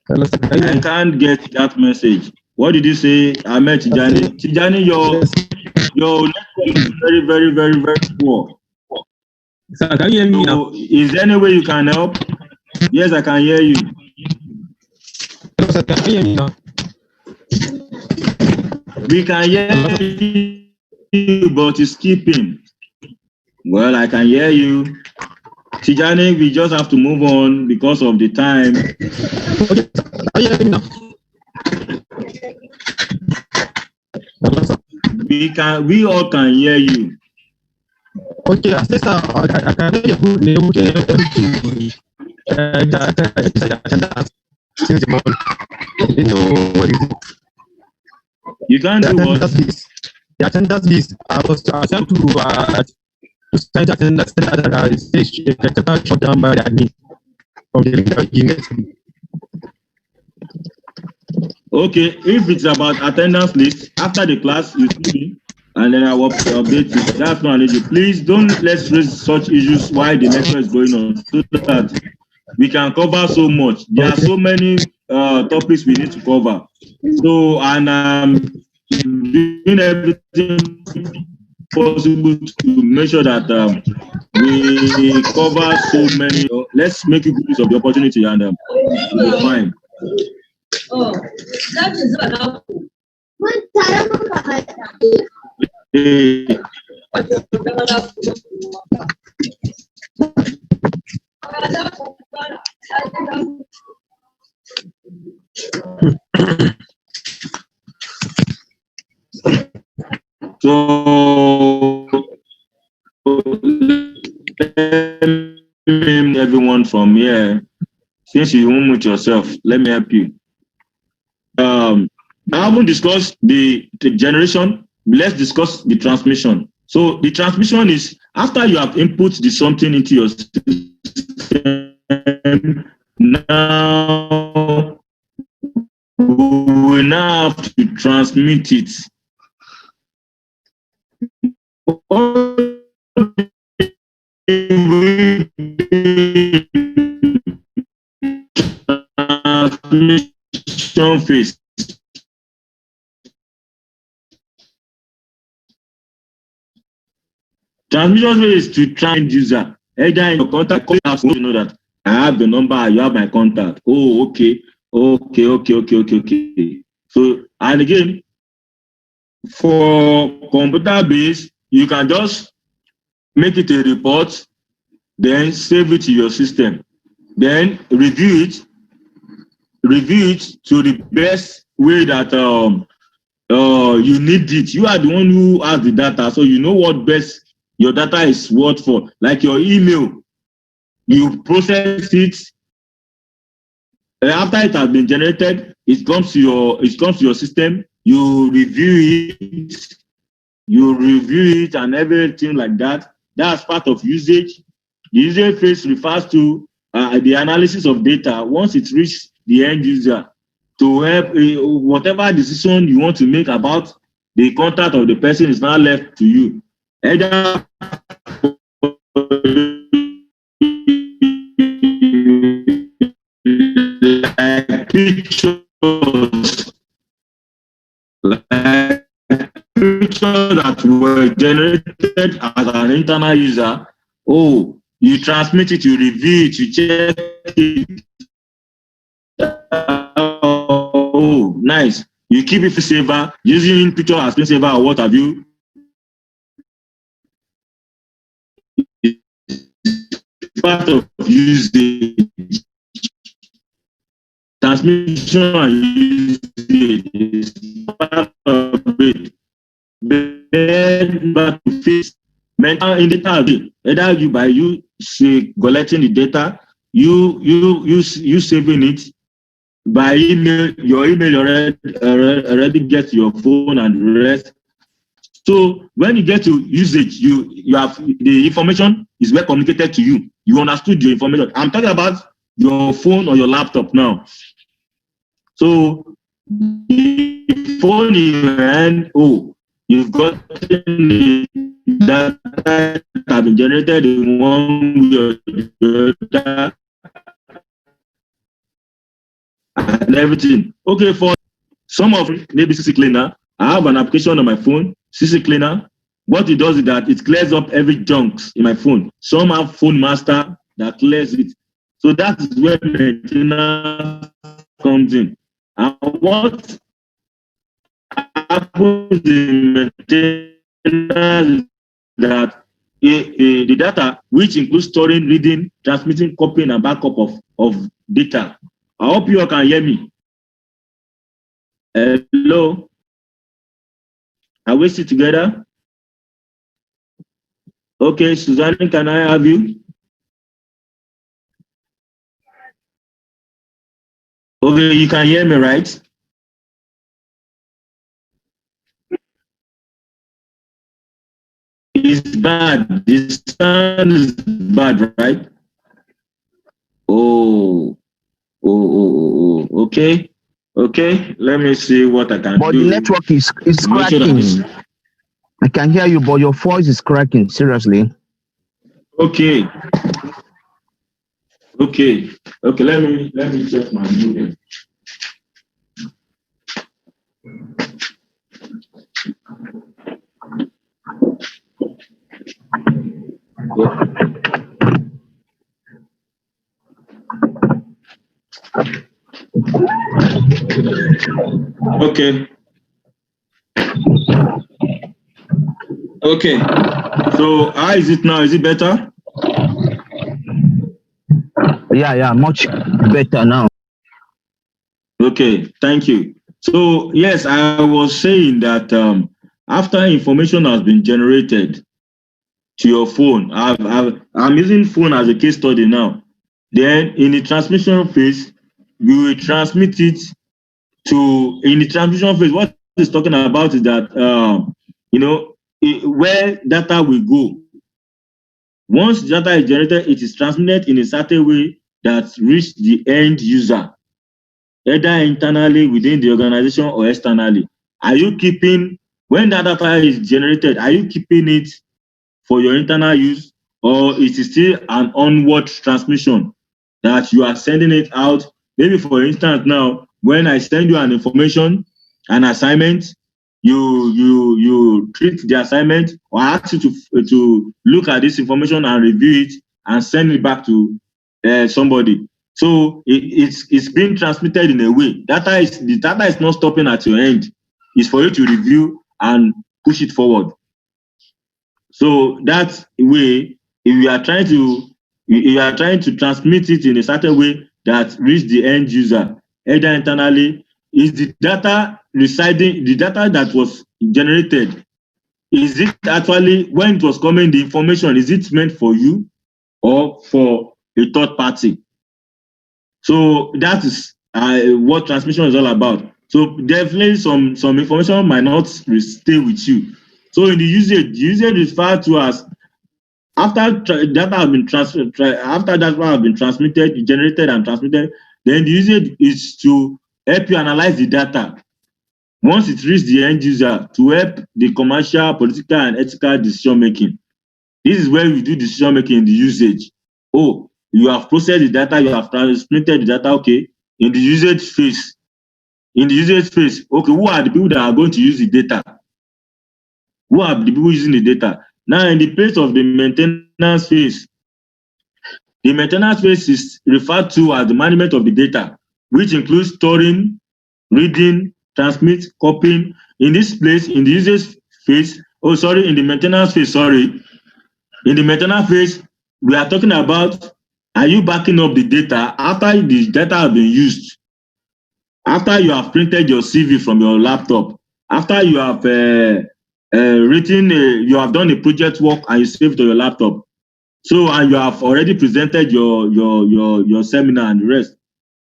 Hello, sir. I can't get that message. What did you say, Ahmed Tijani? Tijani, your network is very, very, very, very poor. Sir, can you hear me now? Is there any way you can help? Yes, I can hear you. Hello, sir. Can you hear me now? We can hear you, but it's skipping. Well, I can hear you. Tijani, we just have to move on because of the time. Okay, can you hear me now? Hello, sir. We all can hear you. Okay, I said, sir, I can hear you. Since the morning. You know what is it? You can't do what? The attendance list. I was assigned to sign the attendance that shut down by the admin of the university. Okay, if it's about attendance list, after the class, you see me, and then I will update you. That's not an issue. Please let's raise such issues while the lecture is going on, so that we can cover so much. There are so many topics we need to cover. So, and doing everything possible to make sure that we cover so many. Let's make use of the opportunity, and we'll be fine. Oh, that is what So, everyone from here, since you won't mute yourself, let me help you. I haven't discussed the generation. Let's discuss the transmission. So the transmission is after you have input something into your system. Now we now have to transmit it. Transmission phase. Transmission phase is to try and user either in your contact, you know that I have the number, you have my contact. Oh, okay. So, and again, for computer based, you can just make it a report, then save it to your system, then review it to the best way that you need it. You are the one who has the data, so you know what best your data is worth for. Like your email, you process it. After it has been generated, it comes to your system. You review it, and everything like that. That's part of usage. The usage phase refers to the analysis of data once it reaches the end user to help whatever decision you want to make about the contact of the person is now left to you. Either like pictures, that were generated as an internal user. Oh, you transmit it, you review it, you check it. Oh, nice. You keep it saver using picture as screensaver or what have you. It's part of usage. Transmission and usage is part of it. Then back to face mental in data. Either you by you collecting the data, you saving it by email. Your email already gets your phone and the rest. So when you get to usage, you have the information is well communicated to you. You understood your information. I'm talking about your phone or your laptop now. So the phone in your hand, you've got the data that have been generated in one way or the other and everything. Okay, for some of maybe CC Cleaner, I have an application on my phone, CC Cleaner. What it does is that it clears up every junk in my phone. Some have Phone Master that clears it. So that is where maintenance comes in. And what happens in maintenance is that the data, which includes storing, reading, transmitting, copying, and backup of data. I hope you all can hear me. Hello? Are we still together? Okay, Suzanne, can I have you? Okay, you can hear me, right? It's bad. This sound is bad, right? Okay. Okay, let me see what I can do. But the network is cracking. I can hear you, but your voice is cracking, seriously. Okay. Okay, let me check my modem. Okay. Okay. So how is it now? Is it better? Yeah, much better now. Okay, thank you. So yes, I was saying that after information has been generated to your phone, I'm using phone as a case study now. Then in the transmission phase, we will transmit it to, in the transmission phase, what it's talking about is that, where data will go. Once data is generated, it is transmitted in a certain way that reaches the end user, either internally within the organization or externally. Are you keeping, when that data is generated, are you keeping it for your internal use, or it is still an onward transmission that you are sending it out? Maybe for instance now, when I send you an information, an assignment, you treat the assignment or ask you to look at this information and review it and send it back to somebody. So it's being transmitted in a way. The data is not stopping at your end. It's for you to review and push it forward. So that way, if you are trying to transmit it in a certain way that reach the end user, either internally, is the data residing, the data that was generated, is it actually, when it was coming, the information, is it meant for you or for a third party? So that is what transmission is all about. So definitely some information might not stay with you. So in the usage is referred to as after data have been transferred, after data have been transmitted, generated and transmitted, then the usage is to help you analyze the data. Once it reaches the end user, to help the commercial, political, and ethical decision making. This is where we do decision making in the usage. Oh, you have processed the data, you have transmitted the data, okay. In the usage phase, okay, who are the people that are going to use the data? Who are the people using the data? Now, in the place of the maintenance phase, the maintenance phase is referred to as the management of the data, which includes storing, reading, transmit, copying. In this place, in the usage phase, in the maintenance phase, in the maintenance phase, we are talking about, are you backing up the data after the data has been used? After you have printed your CV from your laptop, after you have you have done a project work and you saved to your laptop. So, and you have already presented your seminar and the rest.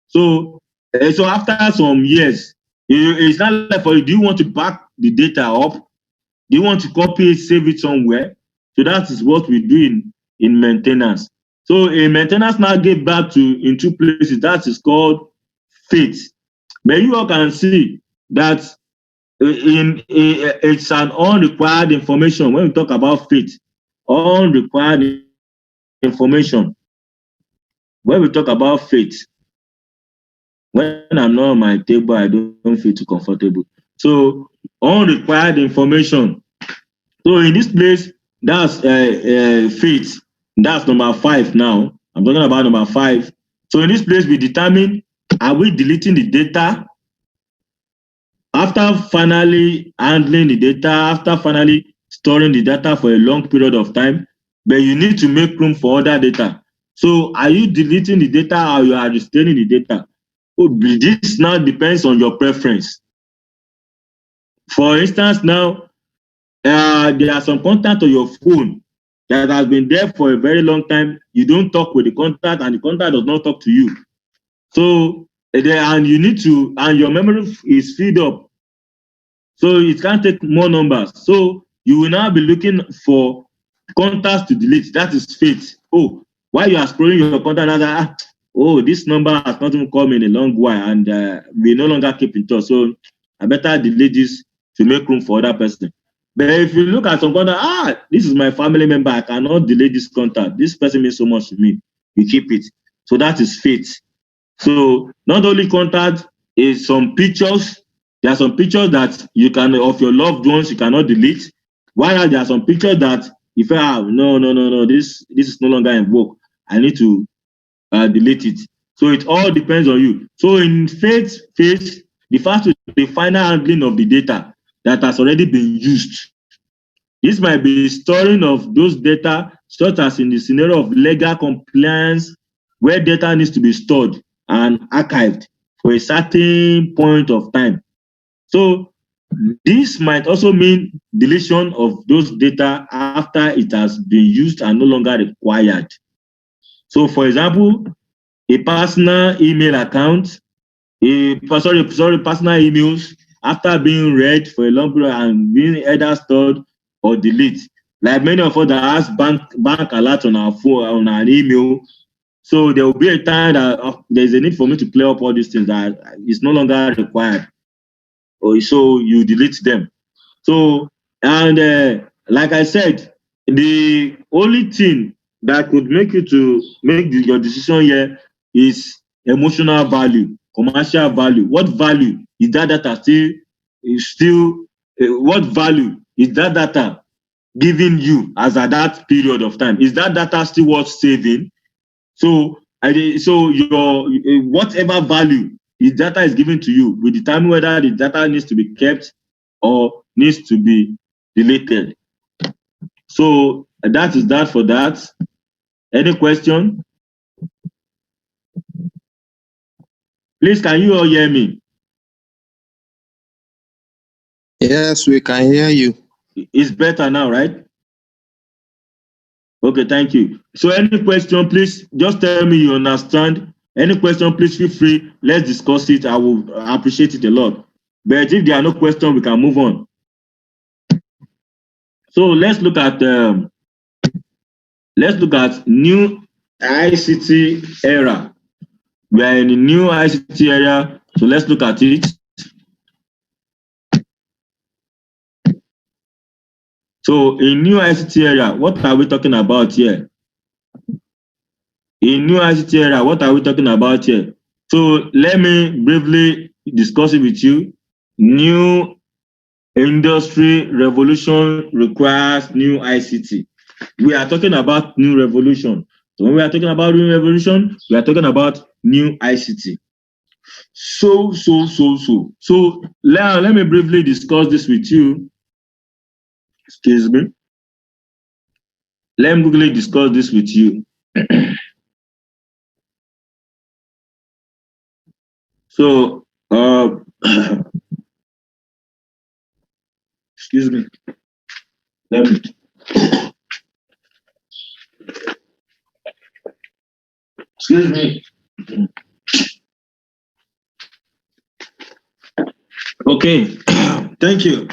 So after some years, it's not like for you, do you want to back the data up? Do you want to copy it, save it somewhere? So that is what we do in maintenance. So a maintenance now gave back in two places. That is called faith. But you all can see that it's an unrequired information when we talk about faith. Unrequired information. When we talk about faith, when I'm not on my table, I don't feel too comfortable. So unrequired information. So in this place, that's faith. That's number 5 now. I'm talking about number 5. So in this place, we determine, are we deleting the data after finally handling the data, after finally storing the data for a long period of time, but you need to make room for other data. So are you deleting the data or you are retaining the data? This now depends on your preference. For instance, now, there are some contact on your phone that has been there for a very long time. You don't talk with the contact and the contact does not talk to you. So, and you need to, and your memory is filled up. So it can't take more numbers. So you will now be looking for contacts to delete. That is faith. Oh, while you are scrolling your contact, this number has not even come in a long while and we no longer keep in touch. So I better delete this to make room for other person. But if you look at some contact, this is my family member, I cannot delete this contact. This person means so much to me. You keep it. So that is faith. So not only contact, is some pictures. There are some pictures that you can, of your loved ones, you cannot delete. While there are some pictures that if I have, no, this is no longer in vogue. I need to delete it. So it all depends on you. So in faith phase, the first is the final handling of the data that has already been used. This might be storing of those data, such as in the scenario of legal compliance, where data needs to be stored and archived for a certain point of time. So this might also mean deletion of those data after it has been used and no longer required. So for example, a personal email account, personal emails after being read for a long period and being either stored or deleted. Like many of us that has bank alert on our phone, on our email. So there will be a time that there's a need for me to clear up all these things that is no longer required. So you delete them. So, and like I said, the only thing that could make you to make your decision here is emotional value, commercial value. What value is that data what value is that data giving you as at that period of time? Is that data still worth saving? So your whatever value the data is given to you will determine whether the data needs to be kept or needs to be deleted. So that is that for that. Any question? Please, can you all hear me? Yes, we can hear you. It's better now, right? Okay, thank you. So any question, please just tell me you understand. Any question, please feel free. Let's discuss it. I will appreciate it a lot. But if there are no questions, we can move on. So let's look at new ICT era. We are in a new ICT era, so let's look at it. So in new ICT era, what are we talking about here? In new ICT era, what are we talking about here? So let me briefly discuss it with you. New industry revolution requires new ICT. We are talking about new revolution. So when we are talking about new revolution, we are talking about new ICT. So let me briefly discuss this with you. Excuse me. Let me quickly discuss this with you. So, excuse me. Let me. Excuse me. Okay, thank you.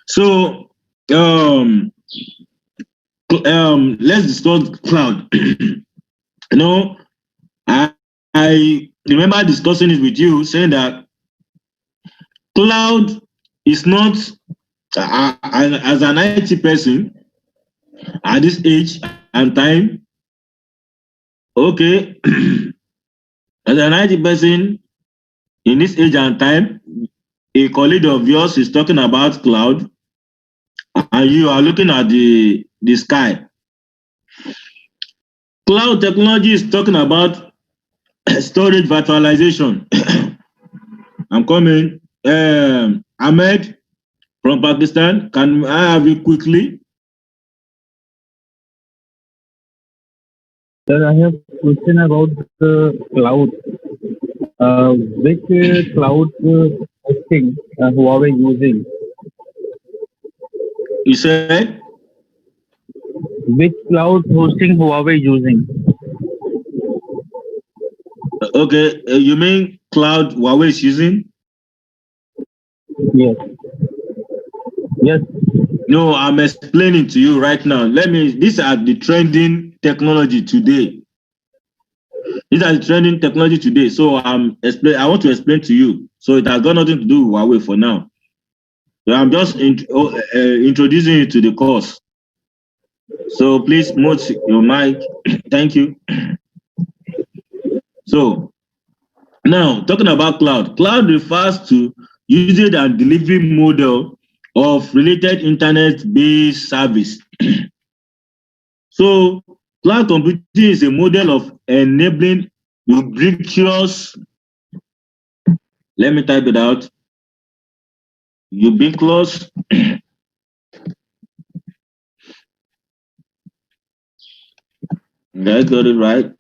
So, let's discuss cloud. You know, I remember discussing it with you, saying that cloud is not, as an IT person at this age and time, okay, as an IT person in this age and time, a colleague of yours is talking about cloud, and you are looking at the sky. Cloud technology is talking about storage virtualization. I'm coming. Ahmed from Pakistan, can I have you quickly? Sir, I have a question about the cloud. Which cloud hosting Huawei using? You said? Which cloud hosting Huawei using? Okay, you mean cloud Huawei is using? Yes. Yes. No, I'm explaining to you right now. These are the trending technology today. These are the trending technology today. So I want to explain to you. So it has got nothing to do with Huawei for now. So I'm just introducing you to the course. So please mute your mic. Thank you. So now talking about cloud. Cloud refers to usage and delivery model of related internet-based service. So cloud computing is a model of enabling ubiquitous, let me type it out, ubiquitous I got it right.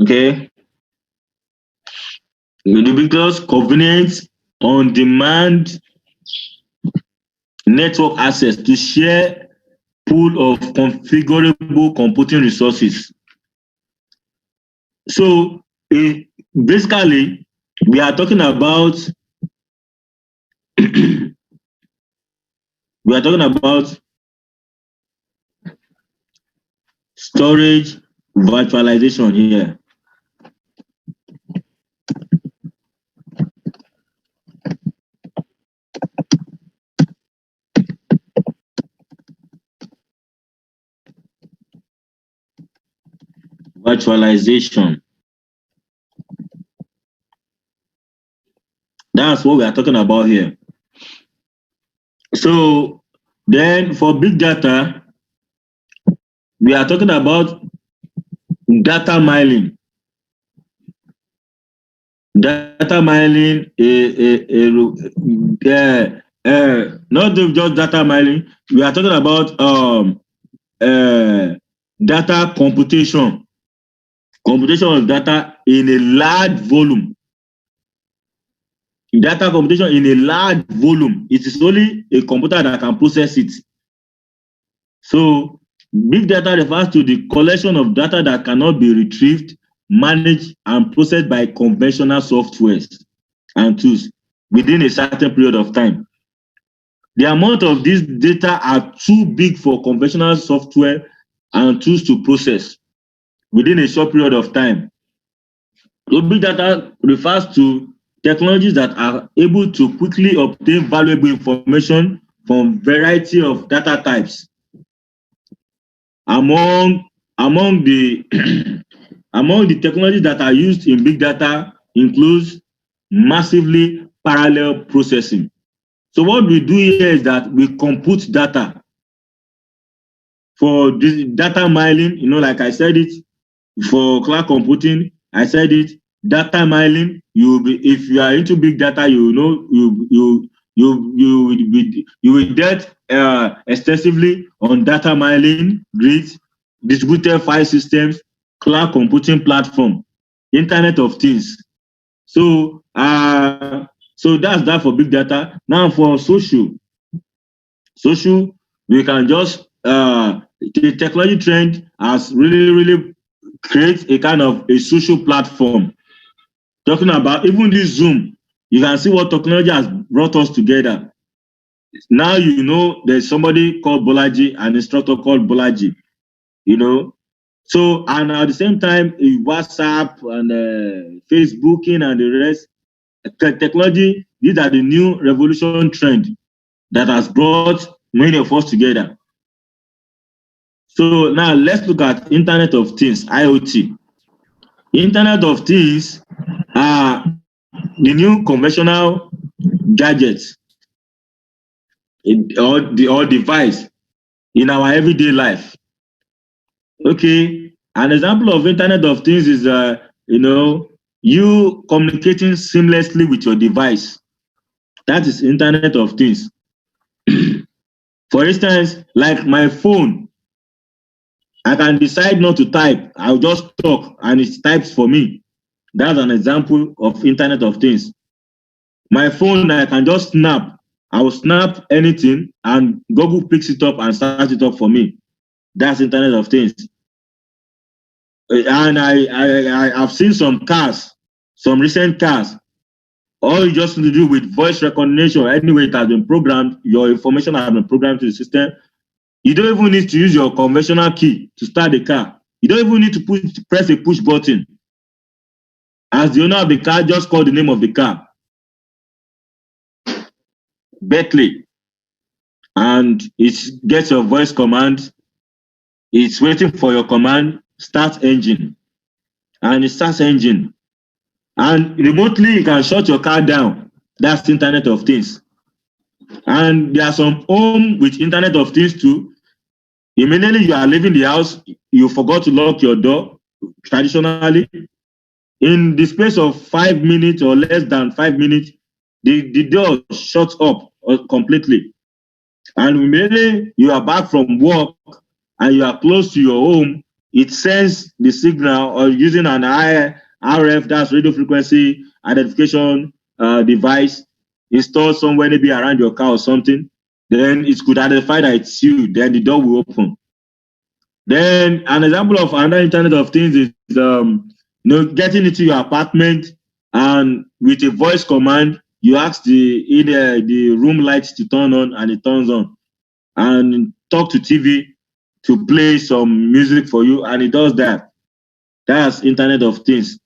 Okay. Ubiquitous, convenient, on-demand network access to share pool of configurable computing resources. So basically, we are talking about storage virtualization here. Virtualization. That's what we are talking about here. So then for big data, we are talking about data mining. Data mining, not just data mining, we are talking about data computation. Computation of data in a large volume. data computation in a large volume. It is only a computer that can process it. So big data refers to the collection of data that cannot be retrieved, managed, and processed by conventional softwares and tools within a certain period of time. The amount of this data are too big for conventional software and tools to process within a short period of time. So big data refers to technologies that are able to quickly obtain valuable information from variety of data types. Among the among the technologies that are used in big data includes massively parallel processing. So what we do here is that we compute data. For this data mining, like I said it, for cloud computing, I said it, data mining, if you are into big data, you will get extensively on data mining, grids, distributed file systems, cloud computing platform, Internet of Things. So that's that for big data. Now for social, we can just the technology trend has really create a kind of a social platform. Talking about even this Zoom, you can see what technology has brought us together. Now there's somebody called Bolaji, an instructor called Bolaji, So, and at the same time, WhatsApp and Facebooking and the rest, technology, these are the new revolution trend that has brought many of us together. So now let's look at Internet of Things, IoT. Internet of Things are the new conventional gadgets or device in our everyday life. Okay, an example of Internet of Things is you communicating seamlessly with your device. That is Internet of Things. For instance, like my phone, I can decide not to type. I'll just talk and it types for me. That's an example of Internet of Things. My phone, I can just snap. I will snap anything and Google picks it up and starts it up for me. That's Internet of Things. And I've seen some cars, some recent cars. All you just need to do with voice recognition, anyway, it has been programmed, your information has been programmed to the system. You don't even need to use your conventional key to start the car. You don't even need to press a push button. As the owner of the car, just call the name of the car. Bentley. And it gets your voice command. It's waiting for your command, start engine. And it starts engine. And remotely, you can shut your car down. That's Internet of Things. And there are some home with Internet of Things too. Immediately you are leaving the house, you forgot to lock your door. Traditionally, in the space of 5 minutes or less than 5 minutes, the door shuts up completely. And immediately you are back from work and you are close to your home, it sends the signal or using an RF, that's radio frequency identification device, installed somewhere maybe around your car or something. Then it could identify that it's you, then the door will open. Then an example of another Internet of Things is getting into your apartment and with a voice command, you ask the room lights to turn on and it turns on. And talk to TV to play some music for you and it does that. That's Internet of Things.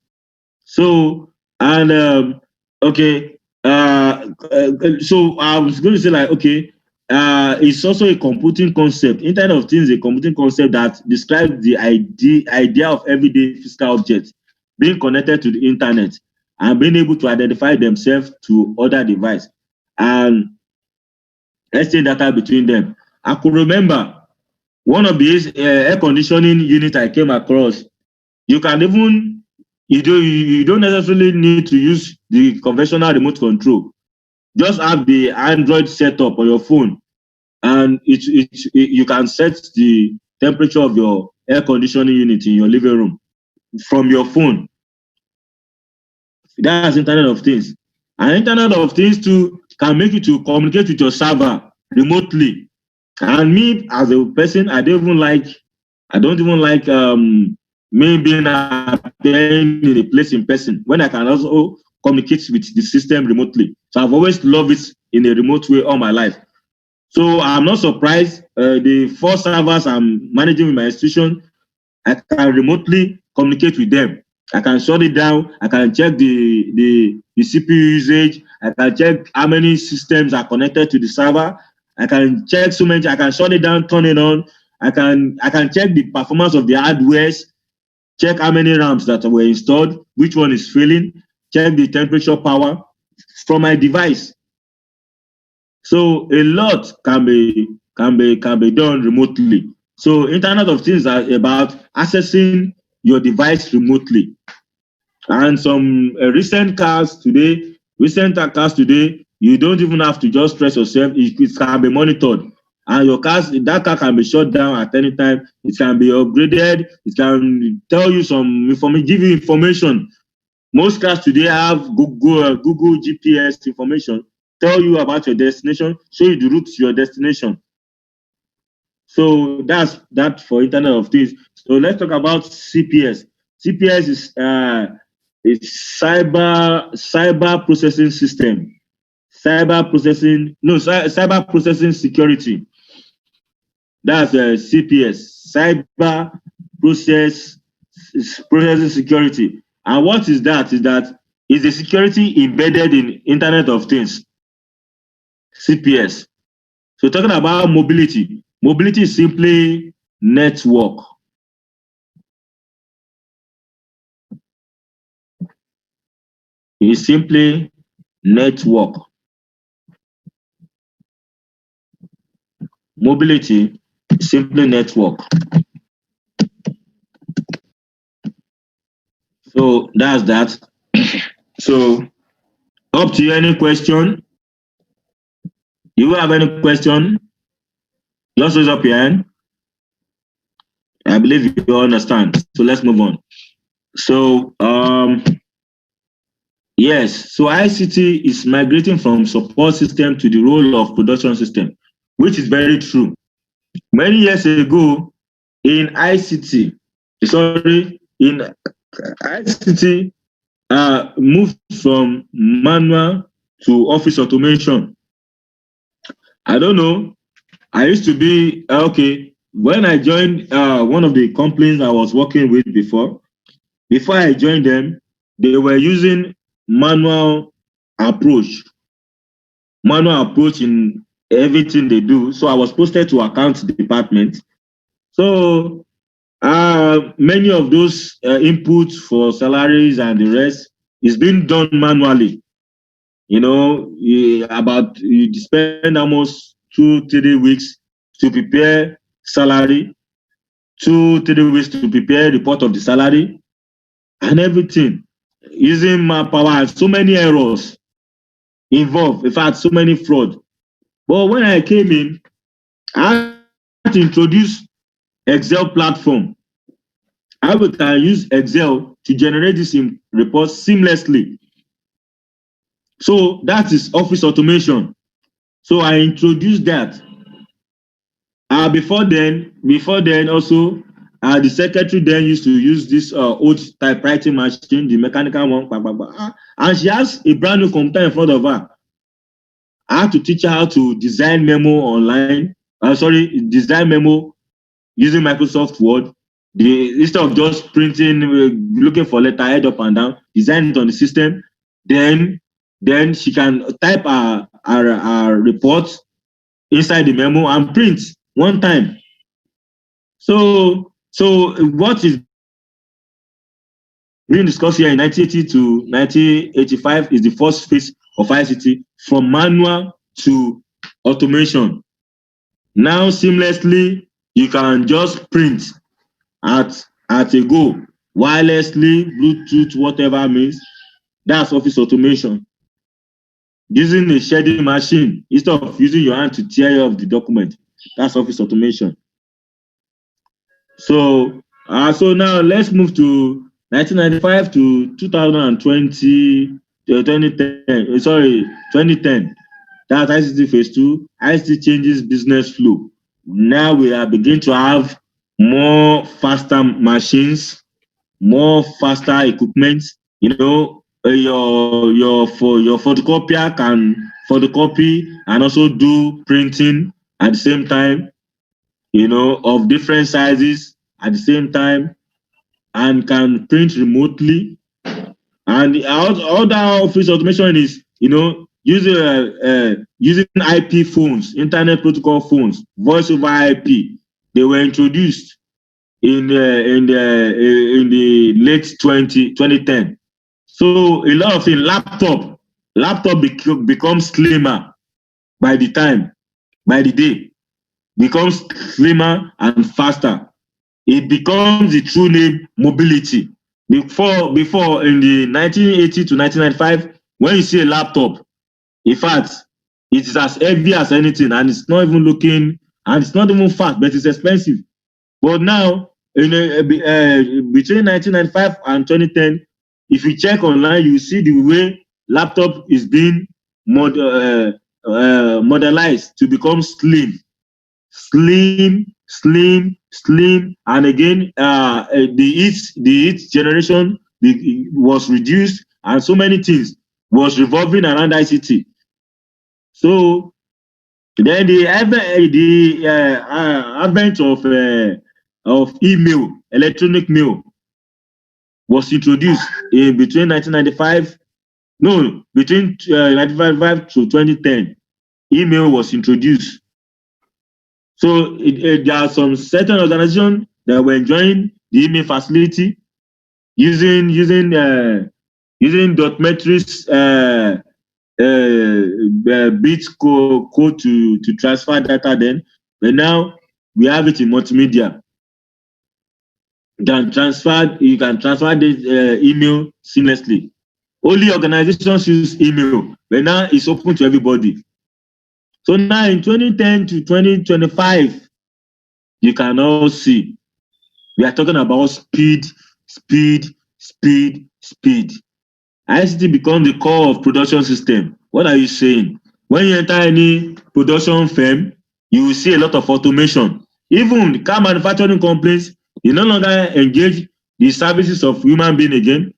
So, and okay, so I was going to say like, okay, it's also a computing concept. Internet of Things is a computing concept that describes the idea of everyday physical objects being connected to the internet and being able to identify themselves to other devices and exchange data between them. I could remember one of these air conditioning units I came across. You can even you don't necessarily need to use the conventional remote control. Just have the Android setup on your phone, and you can set the temperature of your air conditioning unit in your living room from your phone. That's Internet of Things. And Internet of Things too can make you to communicate with your server remotely. And me as a person, I don't even like me being appearing in a place in person when I can also communicate with the system remotely. So I've always loved it in a remote way all my life. So I'm not surprised. The 4 servers I'm managing with my institution, I can remotely communicate with them. I can shut it down. I can check the CPU usage. I can check how many systems are connected to the server. I can check so many. I can shut it down, turn it on. I can check the performance of the hardwares, check how many RAMs that were installed, which one is failing, check the temperature, power from my device. So a lot can be done remotely. So Internet of Things are about accessing your device remotely. And some recent cars today, you don't even have to just stress yourself. It can be monitored. And that car can be shut down at any time. It can be upgraded. It can tell you some information, give you information. Most cars today have Google GPS information, tell you about your destination, show you the route to your destination. So that's that for Internet of Things. So let's talk about CPS. CPS is cyber processing system. Cyber processing security. That's CPS. Cyber processing security. And what is that? Is that is the security embedded in Internet of Things. CPS. So talking about mobility. Mobility is simply network. It is simply network. Mobility is simply network. So that's that. So up to you, any question? You have any question? Just raise up your hand. I believe you understand. So let's move on. So yes, so ICT is migrating from support system to the role of production system, which is very true. Many years ago, in ICT moved from manual to office automation. I don't know. I used to be okay when I joined one of the companies I was working with before. Before I joined them, they were using manual approach in everything they do. So I was posted to account department. So many of those inputs for salaries and the rest is being done manually. You know, you spend almost 2-3 weeks to prepare salary, 2-3 weeks to prepare report of the salary and everything, using manpower and so many errors involved. In fact, so many fraud. But when I came in, I had to introduce Excel platform. How we can use Excel to generate this report seamlessly. So that is office automation. So I introduced that. Before then also, the secretary then used to use this old typewriting machine, the mechanical one, and she has a brand new computer in front of her. I had to teach her how to design memo online. Design memo using Microsoft Word. Instead of just printing, looking for letter head up and down, design it on the system. Then she can type our report inside the memo and print one time. So what is being discussed here in 1980 to 1985 is the first phase of ICT from manual to automation. Now seamlessly you can just print at a go, wirelessly, Bluetooth, whatever means. That's office automation. Using a shading machine instead of using your hand to tear off the document. That's office automation. So now let's move to 1995 to 2020 2010. That's ICT phase 2. ICT changes business flow. Now we are beginning to have more faster machines, more faster equipment. You know, your photocopier can photocopy and also do printing at the same time, you know, of different sizes at the same time, and can print remotely. And all that office automation is, you know, using IP phones, internet protocol phones, voice over IP. They were introduced in the late 2010. So a lot of things, laptop becomes slimmer by the day, becomes slimmer and faster. It becomes the true name mobility. Before in the 1980 to 1995, when you see a laptop, in fact, it is as heavy as anything, and it's not even looking, and it's not even fast, but it's expensive. But now, between 1995 and 2010, if you check online, you see the way laptop is being modelized to become slim, and again, the heat generation was reduced, and so many things was revolving around ICT. So then the advent of email, electronic mail, was introduced between 1995 to 2010. Email was introduced. So there are some certain organizations that were enjoying the email facility using dotmetrics bit code to transfer data then. But now we have it in multimedia. You can transfer the email seamlessly. Only organizations use email, but now it's open to everybody. So now in 2010 to 2025, you can all see we are talking about speed. ICT becomes the core of production system. What are you saying? When you enter any production firm, you will see a lot of automation. Even car manufacturing companies, they no longer engage the services of human being again.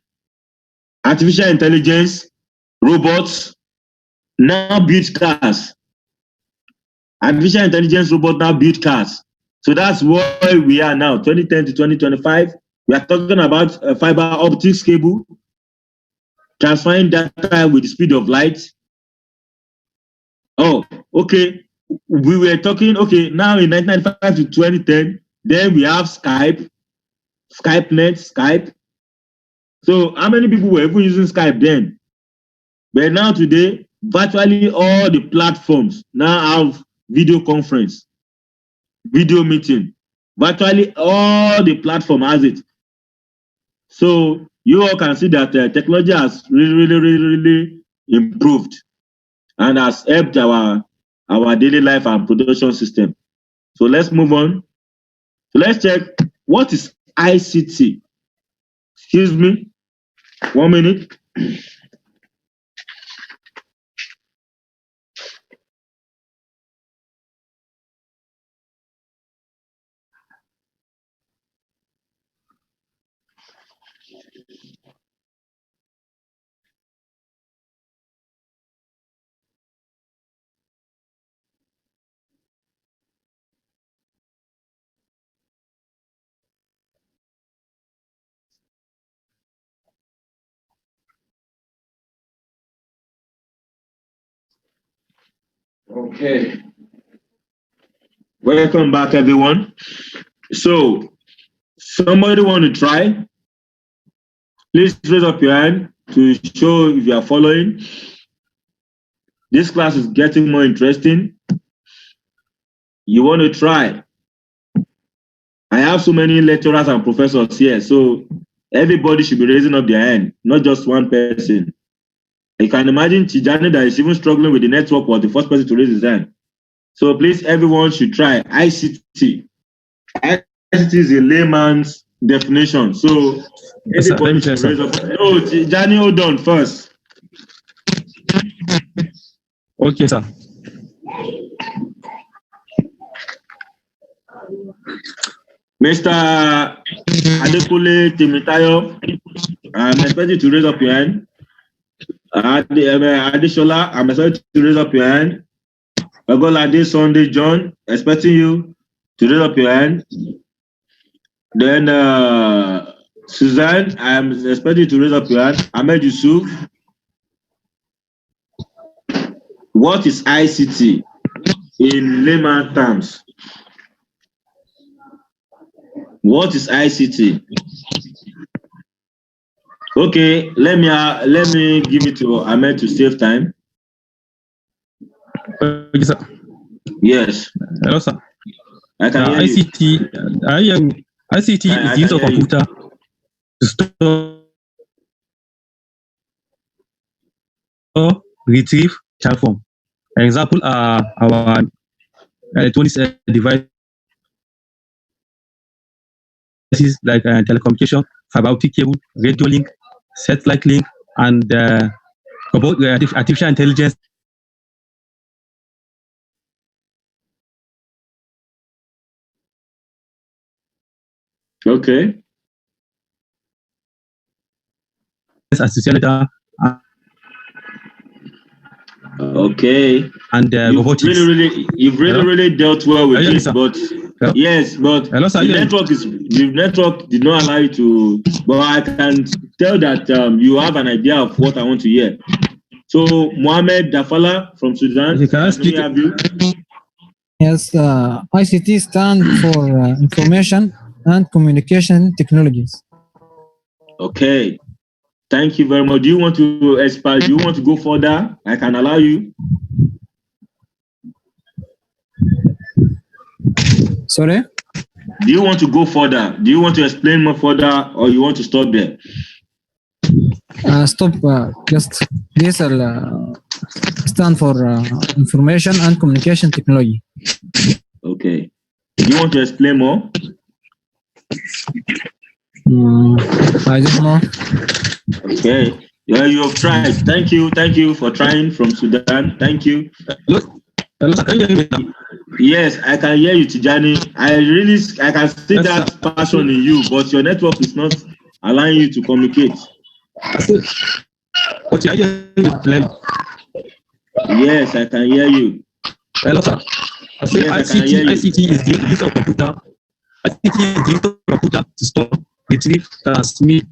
Artificial intelligence, robots now build cars. Artificial intelligence robot now build cars. So that's where we are now, 2010 to 2025. We are talking about a fiber optics cable, transferring data with the speed of light. Oh, okay. We were talking, okay, now in 1995 to 2010, then we have Skype. So how many people were even using Skype then? But now today, virtually all the platforms now have video conference, video meeting. Virtually all the platform has it. So you all can see that technology has really improved and has helped our daily life and production system. So let's move on. So let's check what is ICT. Excuse me, 1 minute. Okay. Welcome back, everyone. So, somebody want to try? Please raise up your hand to show if you are following. This class is getting more interesting. You want to try? I have so many lecturers and professors here, so everybody should be raising up their hand, not just one person. You can imagine Tijani that is even struggling with the network was the first person to raise his hand. So please, everyone should try ICT. ICT is a layman's definition. So everybody should raise up. No, Tijani, hold on first. Okay, sir. Mr. Adekule Timitayo, I'm expecting to raise up your hand. Adeshola, I'm expecting to raise up your hand. Ogolade Sunday John, expecting you to raise up your hand. Then Suzanne, I'm expecting to raise up your hand. Ahmed Yusuf. What is ICT in layman terms? What is ICT? Okay, let me give it to Ahmed to save time. Okay, sir. Yes. Hello, sir. I can hear ICT, ICT is the use of computer to store, retrieve, transform. Example are our electronic devices like telecommunication, fiber optic cable, radio link, satellite link, and about artificial intelligence. Okay. Okay. And robotics. You've really dealt well with it, but yes, but hello, sir, the network did not allow you to. But I can tell that you have an idea of what I want to hear. So Mohammed Dafala from Sudan, can we have you? Yes, ICT stands for Information and Communication Technologies. Okay. Thank you very much. Do you want to expand? Do you want to go further? I can allow you. Sorry? Do you want to go further? Do you want to explain more further, or you want to stop there? Stop. Just this stand for Information and Communication Technology. Okay. Do you want to explain more? I don't know. Okay. Yeah, you have tried. Thank you for trying from Sudan. Thank you. Yes, I can hear you, Tijani. I can see that passion in you, but your network is not allowing you to communicate. Yes, I can hear you. Hello, sir. Yes, I can hear you. ICT is the use of computer. ICT is the use of computer to store, retrieve, transmit,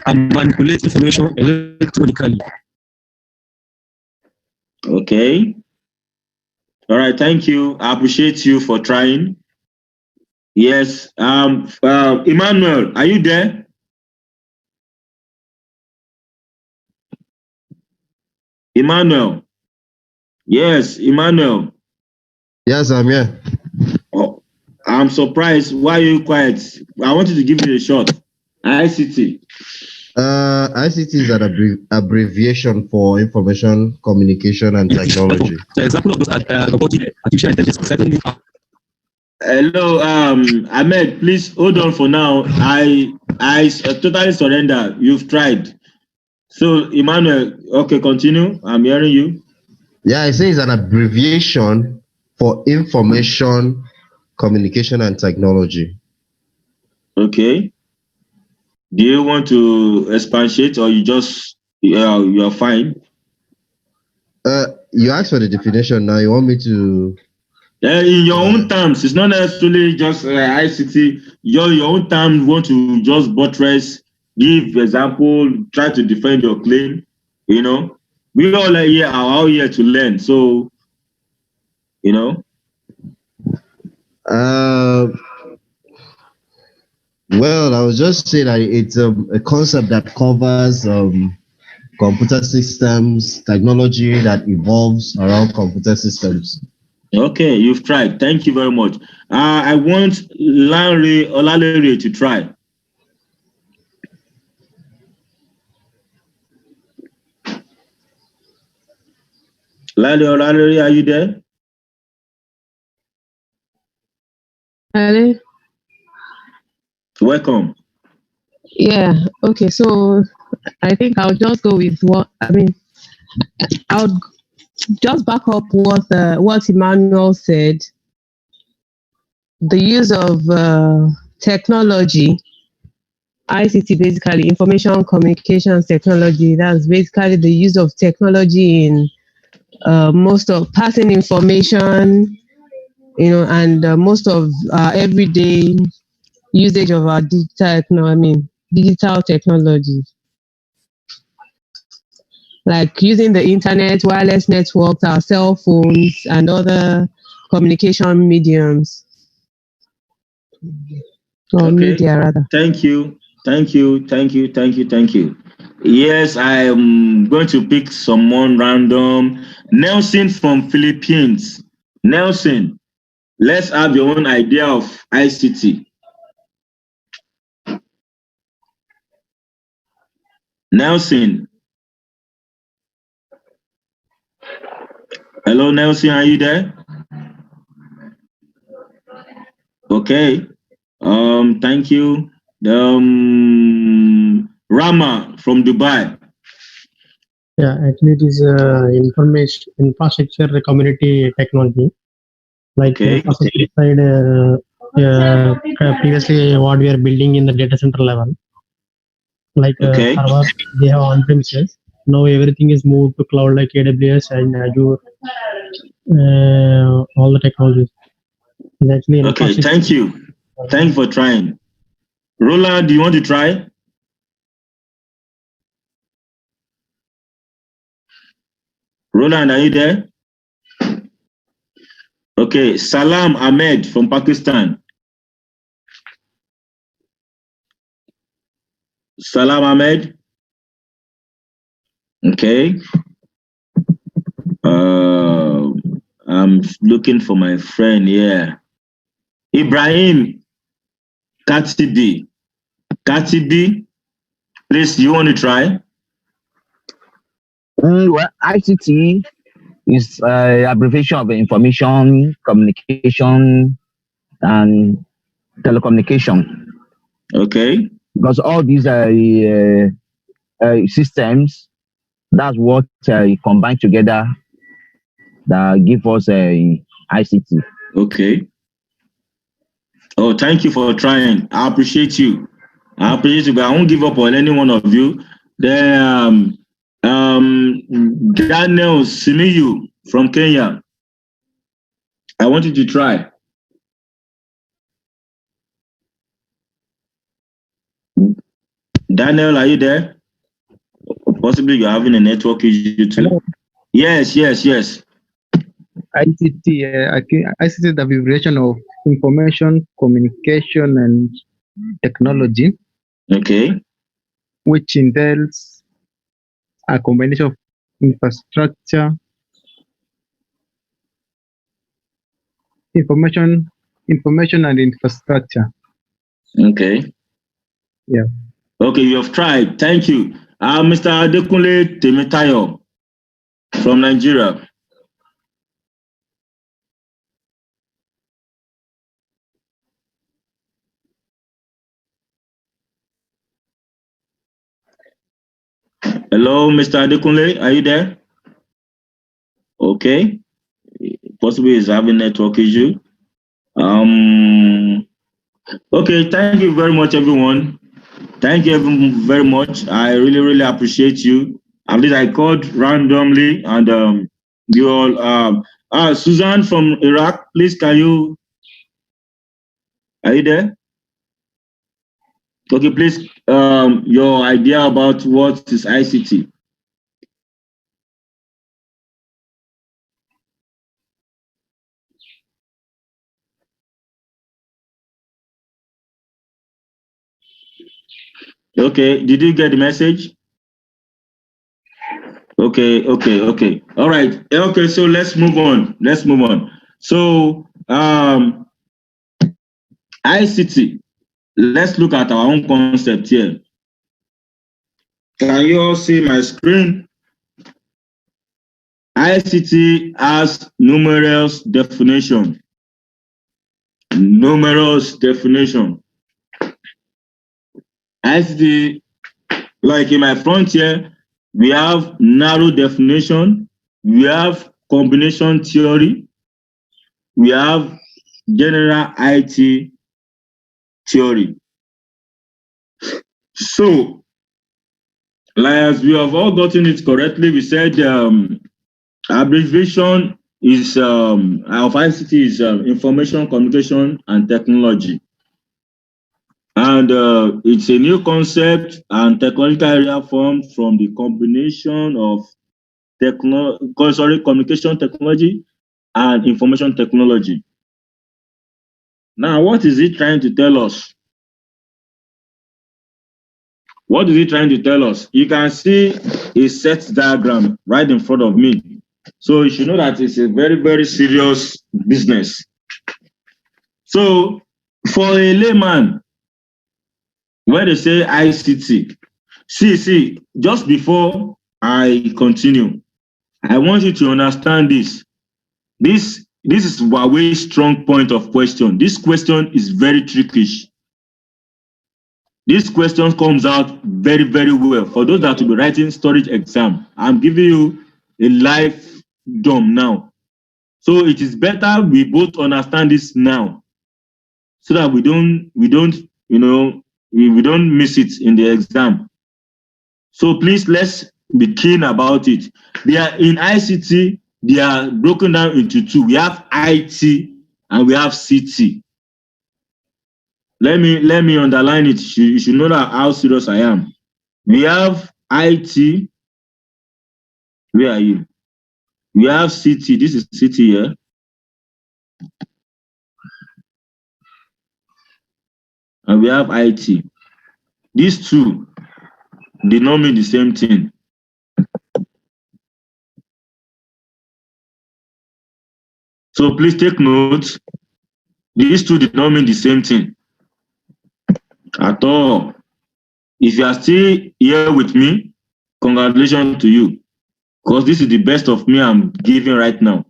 and manipulate information electronically. Okay. All right. Thank you. I appreciate you for trying. Yes. Emmanuel, are you there? Emmanuel. Yes, Emmanuel. Yes, I'm here. Oh, I'm surprised. Why are you quiet? I want you to give me a shot. ICT. ICT is an abbreviation for Information, Communication, and Technology. The example of those artificial intelligence certainly. Hello, Ahmed. Please hold on for now. I totally surrender. You've tried. So, Emmanuel, okay, continue. I'm hearing you. Yeah, I say it's an abbreviation for Information, Communication, and Technology. Okay. Do you want to expatiate, or you just you're fine? You asked for the definition. Now you want me to? In your own terms. It's not necessarily just ICT. Your own terms. Want to just buttress, give example, try to defend your claim. You know, we all are all here to learn. So, you know. Well, I would just say that it's a concept that covers computer systems, technology that evolves around computer systems. Okay, you've tried. Thank you very much. I want Larry Olalere to try. Larry Olalere, are you there? Hello. Welcome. Yeah. Okay. So I think I'll just go with what I mean. just back up what Emmanuel said. The use of technology, ICT, basically information communications technology. That's basically the use of technology in most of passing information, and most of everyday usage of our digital technologies, like using the internet, wireless networks, our cell phones, and other communication mediums. Or media, rather. Thank you. Yes, I am going to pick someone random. Nelson from Philippines. Nelson, let's have your own idea of ICT. Nelson. Hello, Nelson, are you there? Okay. Thank you. Rama from Dubai. Yeah, actually it is information infrastructure community technology. Like infrastructure side, previously what we are building in the data center level. Like servers, they have on-premises. Now everything is moved to cloud like AWS and Azure. All the technologies. It's actually Okay, thank you. Thank you for trying. Roland, do you want to try? Roland, are you there? Okay, Salam Ahmed from Pakistan. Salam Ahmed. Okay. I'm looking for my friend here. Ibrahim Katibi. Katibi, please, you want to try? Well, ICT is abbreviation of information, communication, and telecommunication. Okay. Because all these systems, that's what combine together that give us ICT. Okay. Oh, thank you for trying. I appreciate you. But I won't give up on any one of you. Then Daniel Simiyu from Kenya. I want you to try. Daniel, are you there? Possibly you're having a network issue too. Hello? Yes. ICT, ICT is the abbreviation of information, communication, and technology. Okay. Which entails a combination of infrastructure, information and infrastructure. Okay. Yeah. Okay, you have tried. Thank you. Mr. Adekunle Temitayo from Nigeria. Hello, Mr. Adekunle, are you there? Okay. Possibly he's having network issue. Okay, thank you very much, everyone. Thank you very much. I really appreciate you. At least I called randomly, and you all. Suzanne from Iraq, please, are you there? Okay, please, your idea about what is ICT. Okay, did you get the message? Okay. All right. Okay, so let's move on. So, ICT. Let's look at our own concept here. Can you all see my screen? ICT has numerous definition. ICT, like in my front here, we have narrow definition, we have combination theory, we have general IT theory. So, like as we have all gotten it correctly, we said abbreviation is of ICT is information, communication, and technology. And it's a new concept and technological area formed from the combination of communication technology and information technology. Now, what is it trying to tell us? What is it trying to tell us? You can see a set diagram right in front of me. So you should know that it's a very, very serious business. So for a layman, when they say ICT, see, just before I continue, I want you to understand this. This is Huawei's strong point of question. This question is very trickish. This question comes out very, very well. For those that will be writing storage exam, I'm giving you a live dump now. So it is better we both understand this now, so that we don't miss it in the exam. So please, let's be keen about it. They are in ICT, they are broken down into two. We have IT and we have CT. Let me underline it. You should know that how serious I am. We have IT. Where are you? We have CT. This is CT here. And we have IT. These two, they don't mean the same thing. So please take note. These two did not mean the same thing at all. If you are still here with me, congratulations to you, because this is the best of me I'm giving right now.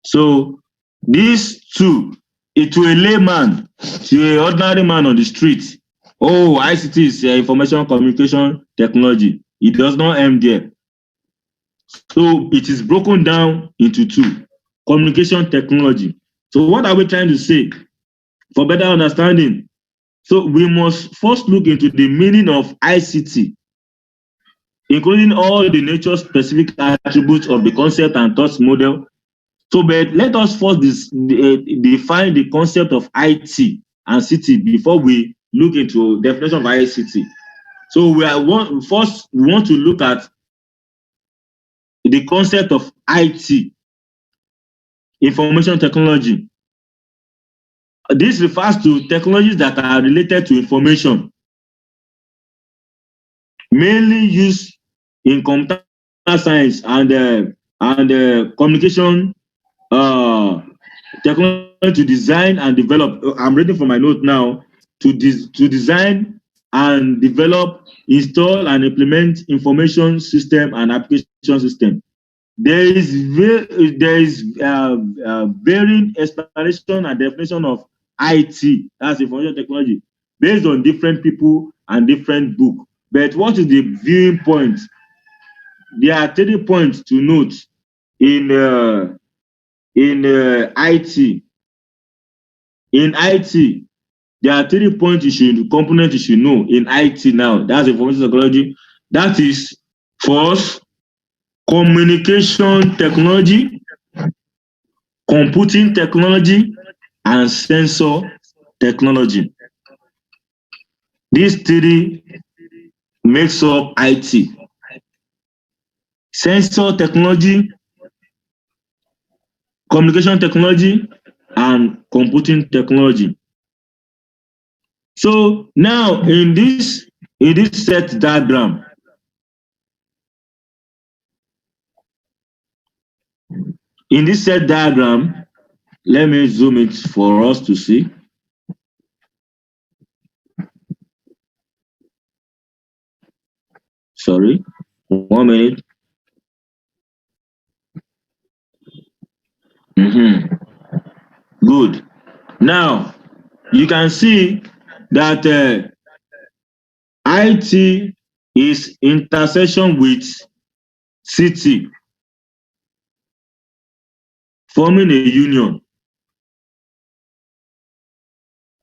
So these two, to a layman, to an ordinary man on the street, oh, ICT is information communication technology. It does not end there. So it is broken down into two. Communication technology. So what are we trying to say? For better understanding, so we must first look into the meaning of ICT, including all the nature-specific attributes of the concept and thought model. So, but let us first define the concept of IT and CT before we look into definition of ICT. So we want to look at the concept of IT, information technology. This refers to technologies that are related to information, mainly used in computer science and communication technology to design and develop. I'm reading from my note now. To design and develop, install and implement information system and application system. There is varying explanation and definition of IT, that's information technology, based on different people and different book. But what is the viewing point? There are 30 points to note in IT. In IT, there are 3 points components you should know in IT now. That's information technology. That is, first, communication technology, computing technology, and sensor technology. These three makes up IT. Sensor technology, communication technology, and computing technology. So now in this set diagram, let me zoom it for us to see. Sorry, 1 minute. Good. Now you can see that IT is intersection with CT. forming a union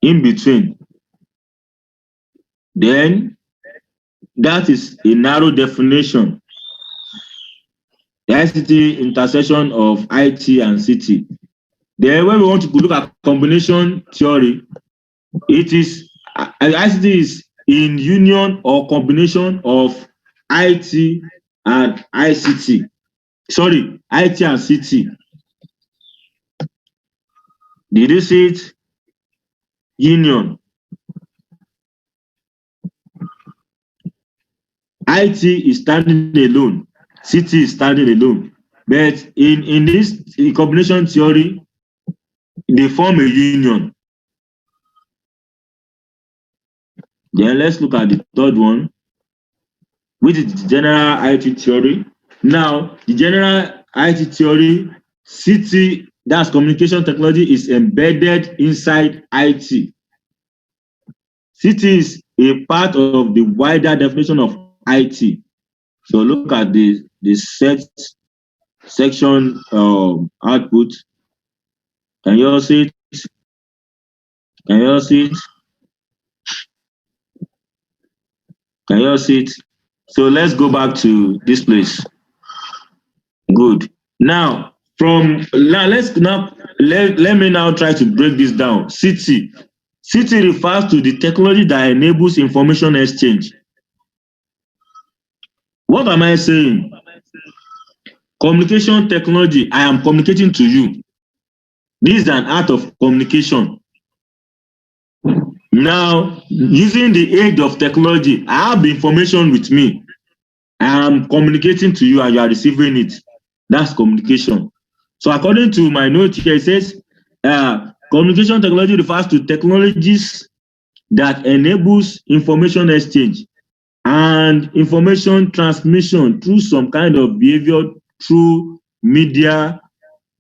in between. Then that is a narrow definition. The ICT intersection of IT and CT. Then when we want to look at combination theory, it is ICT is in union or combination of IT and ICT. Sorry, IT and CT. Did you see it? Union. IT is standing alone. CT is standing alone. But in this combination theory, they form a union. Then let's look at the third one, which is the general IT theory. Now, the general IT theory, CT, that's communication technology, is embedded inside IT. CT is a part of the wider definition of IT. So look at the section output. Can you all see it? Can you all see it? Can you all see it? So let's go back to this place. Good. Now, let me now try to break this down. CT. CT refers to the technology that enables information exchange. What am I saying? Communication technology, I am communicating to you. This is an art of communication. Now, using the aid of technology, I have the information with me. I am communicating to you and you are receiving it. That's communication. So according to my note here, it says, communication technology refers to technologies that enables information exchange and information transmission through some kind of behavior through media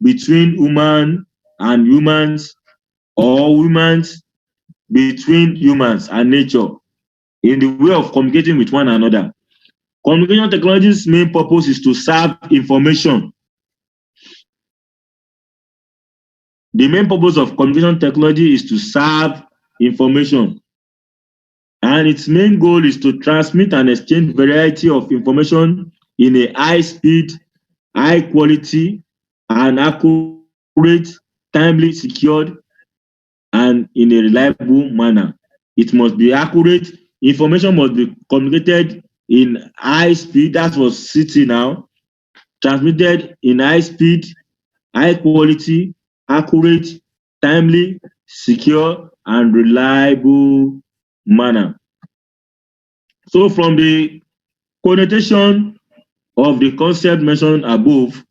between human and humans, or humans between humans and nature in the way of communicating with one another. Communication technology's main purpose is to serve information. The main purpose of communication technology is to serve information. And its main goal is to transmit and exchange variety of information in a high speed, high quality, and accurate, timely, secured, and in a reliable manner. It must be accurate. Information must be communicated in high speed. That's what CT now. Transmitted in high speed, high quality, accurate, timely, secure, and reliable manner. So from the connotation of the concept mentioned above,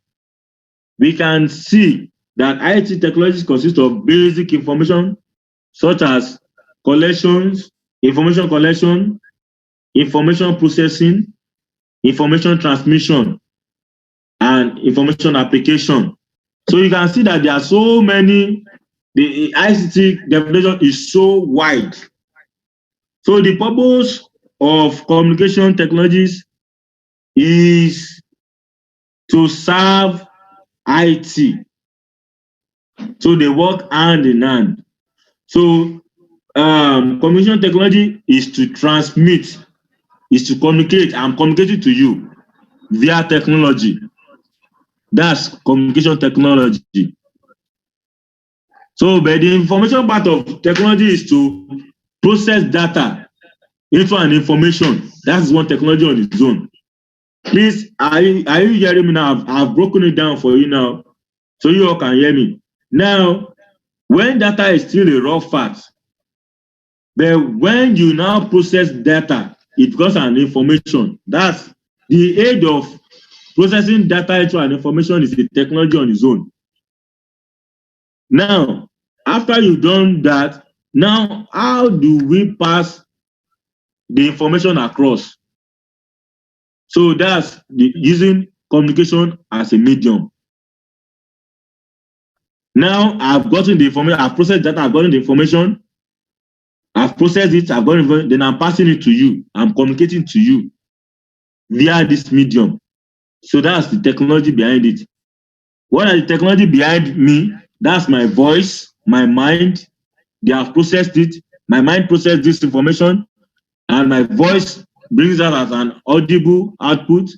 we can see that IT technologies consist of basic information such as collections, information collection, information processing, information transmission, and information application. So you can see that there are so many, the ICT definition is so wide. So the purpose of communication technologies is to serve IT. So they work hand in hand. So communication technology is to transmit, is to communicate. I'm communicating to you via technology. That's communication technology. So, but the information part of technology is to process data into an information. That's one technology on its own. Please, are you hearing me now? I've broken it down for you now, so you all can hear me. Now, when data is still a raw fact, but when you now process data, it becomes an information. That's the aid of processing data into an information is a technology on its own. Now, after you've done that, now how do we pass the information across? So that's using communication as a medium. Now I've gotten the information, I've processed data, I've gotten the information, I've processed it, I've gotten it, then I'm passing it to you. I'm communicating to you via this medium. So that's the technology behind it. What are the technology behind me? That's my voice, my mind. They have processed it. My mind processed this information, and my voice brings out as an audible output.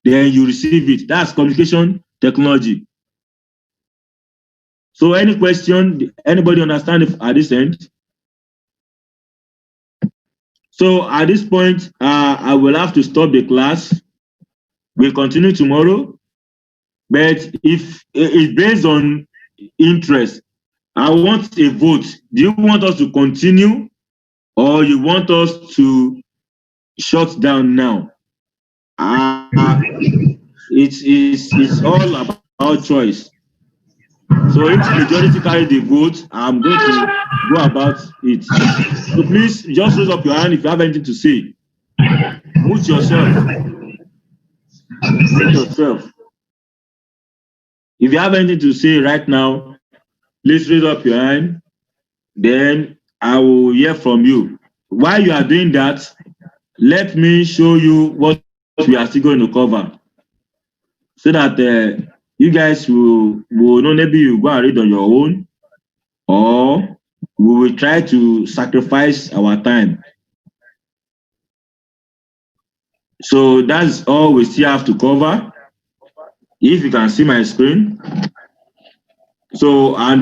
Then you receive it. That's communication technology. So any question, anybody understand at this end? So at this point, I will have to stop the class. We'll continue tomorrow. But if it's based on interest, I want a vote. Do you want us to continue or you want us to shut down now? It's all about choice. So if the majority carry the vote, I'm going to go about it. So please just raise up your hand if you have anything to say. Mute yourself. Mute yourself. If you have anything to say right now, please raise up your hand. Then I will hear from you. While you are doing that, let me show you what we are still going to cover, so that you guys will know. Maybe you go and read on your own, or we will try to sacrifice our time. So that's all we still have to cover. If you can see my screen. So, and we